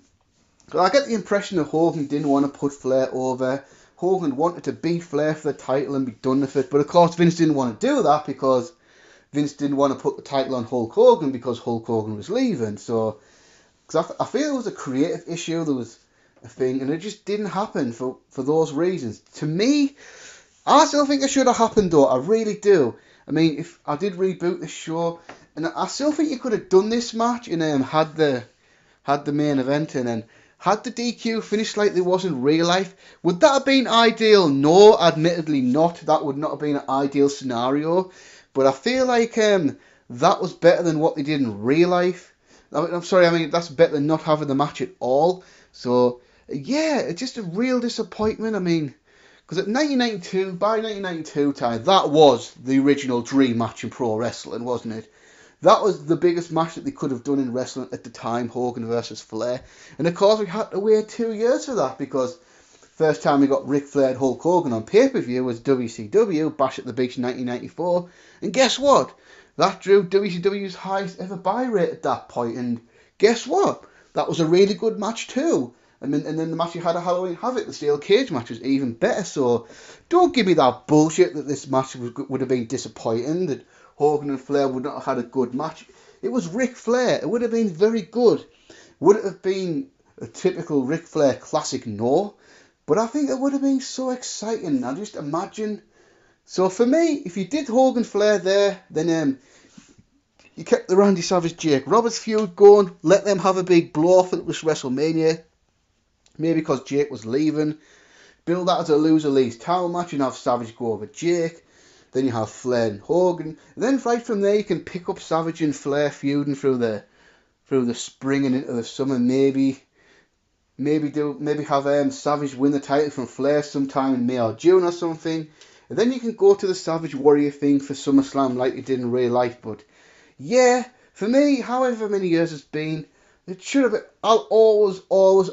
I get the impression that Hogan didn't want to put Flair over. Hogan wanted to beat Flair for the title and be done with it. But of course Vince didn't want to do that because Vince didn't want to put the title on Hulk Hogan because Hulk Hogan was leaving. So cause I feel it was a creative issue. There was a thing, and it just didn't happen for those reasons. To me, I still think it should have happened though. I really do. I mean, if I did reboot the show, and I still think you could have done this match and had the main event and then had the DQ finished like there was in real life. Would that have been ideal? No, admittedly not. That would not have been an ideal scenario. But I feel like that was better than what they did in real life. I'm sorry, I mean, that's better than not having the match at all. So, yeah, it's just a real disappointment. I mean, because by 1992 time, that was the original dream match in pro wrestling, wasn't it? That was the biggest match that they could have done in wrestling at the time, Hogan versus Flair. And of course we had to wait 2 years for that because first time we got Ric Flair and Hulk Hogan on pay-per-view was WCW, Bash at the Beach in 1994. And guess what? That drew WCW's highest ever buy rate at that point. And guess what? That was a really good match too. I mean, and then the match you had at Halloween Havoc, the steel cage match, was even better. So don't give me that bullshit that this match would have been disappointing, that Hogan and Flair would not have had a good match. It was Ric Flair. It would have been very good. Would it have been a typical Ric Flair classic? No. But I think it would have been so exciting. I just imagine. So for me, if you did Hogan Flair there, then you kept the Randy Savage Jake Roberts feud going. Let them have a big blow off at this WrestleMania. Maybe because Jake was leaving. Build that as a loser leaves town match and have Savage go over Jake. Then you have Flair and Hogan. And then right from there you can pick up Savage and Flair feuding through the spring and into the summer. Maybe have Savage win the title from Flair sometime in May or June or something. And then you can go to the Savage Warrior thing for SummerSlam like you did in real life. But yeah, for me, however many years it's been, it should have been. I'll always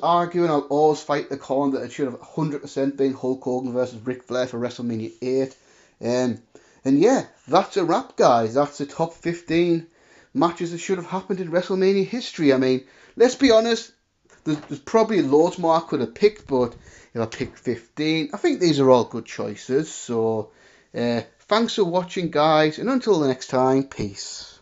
argue and I'll always fight the corner that it should have 100% been Hulk Hogan versus Ric Flair for WrestleMania 8. And yeah, that's a wrap, guys. That's the top 15 matches that should have happened in WrestleMania history. I mean, let's be honest, there's probably loads more I could have picked, but if I picked 15, I think these are all good choices. So, thanks for watching, guys, and until the next time, peace.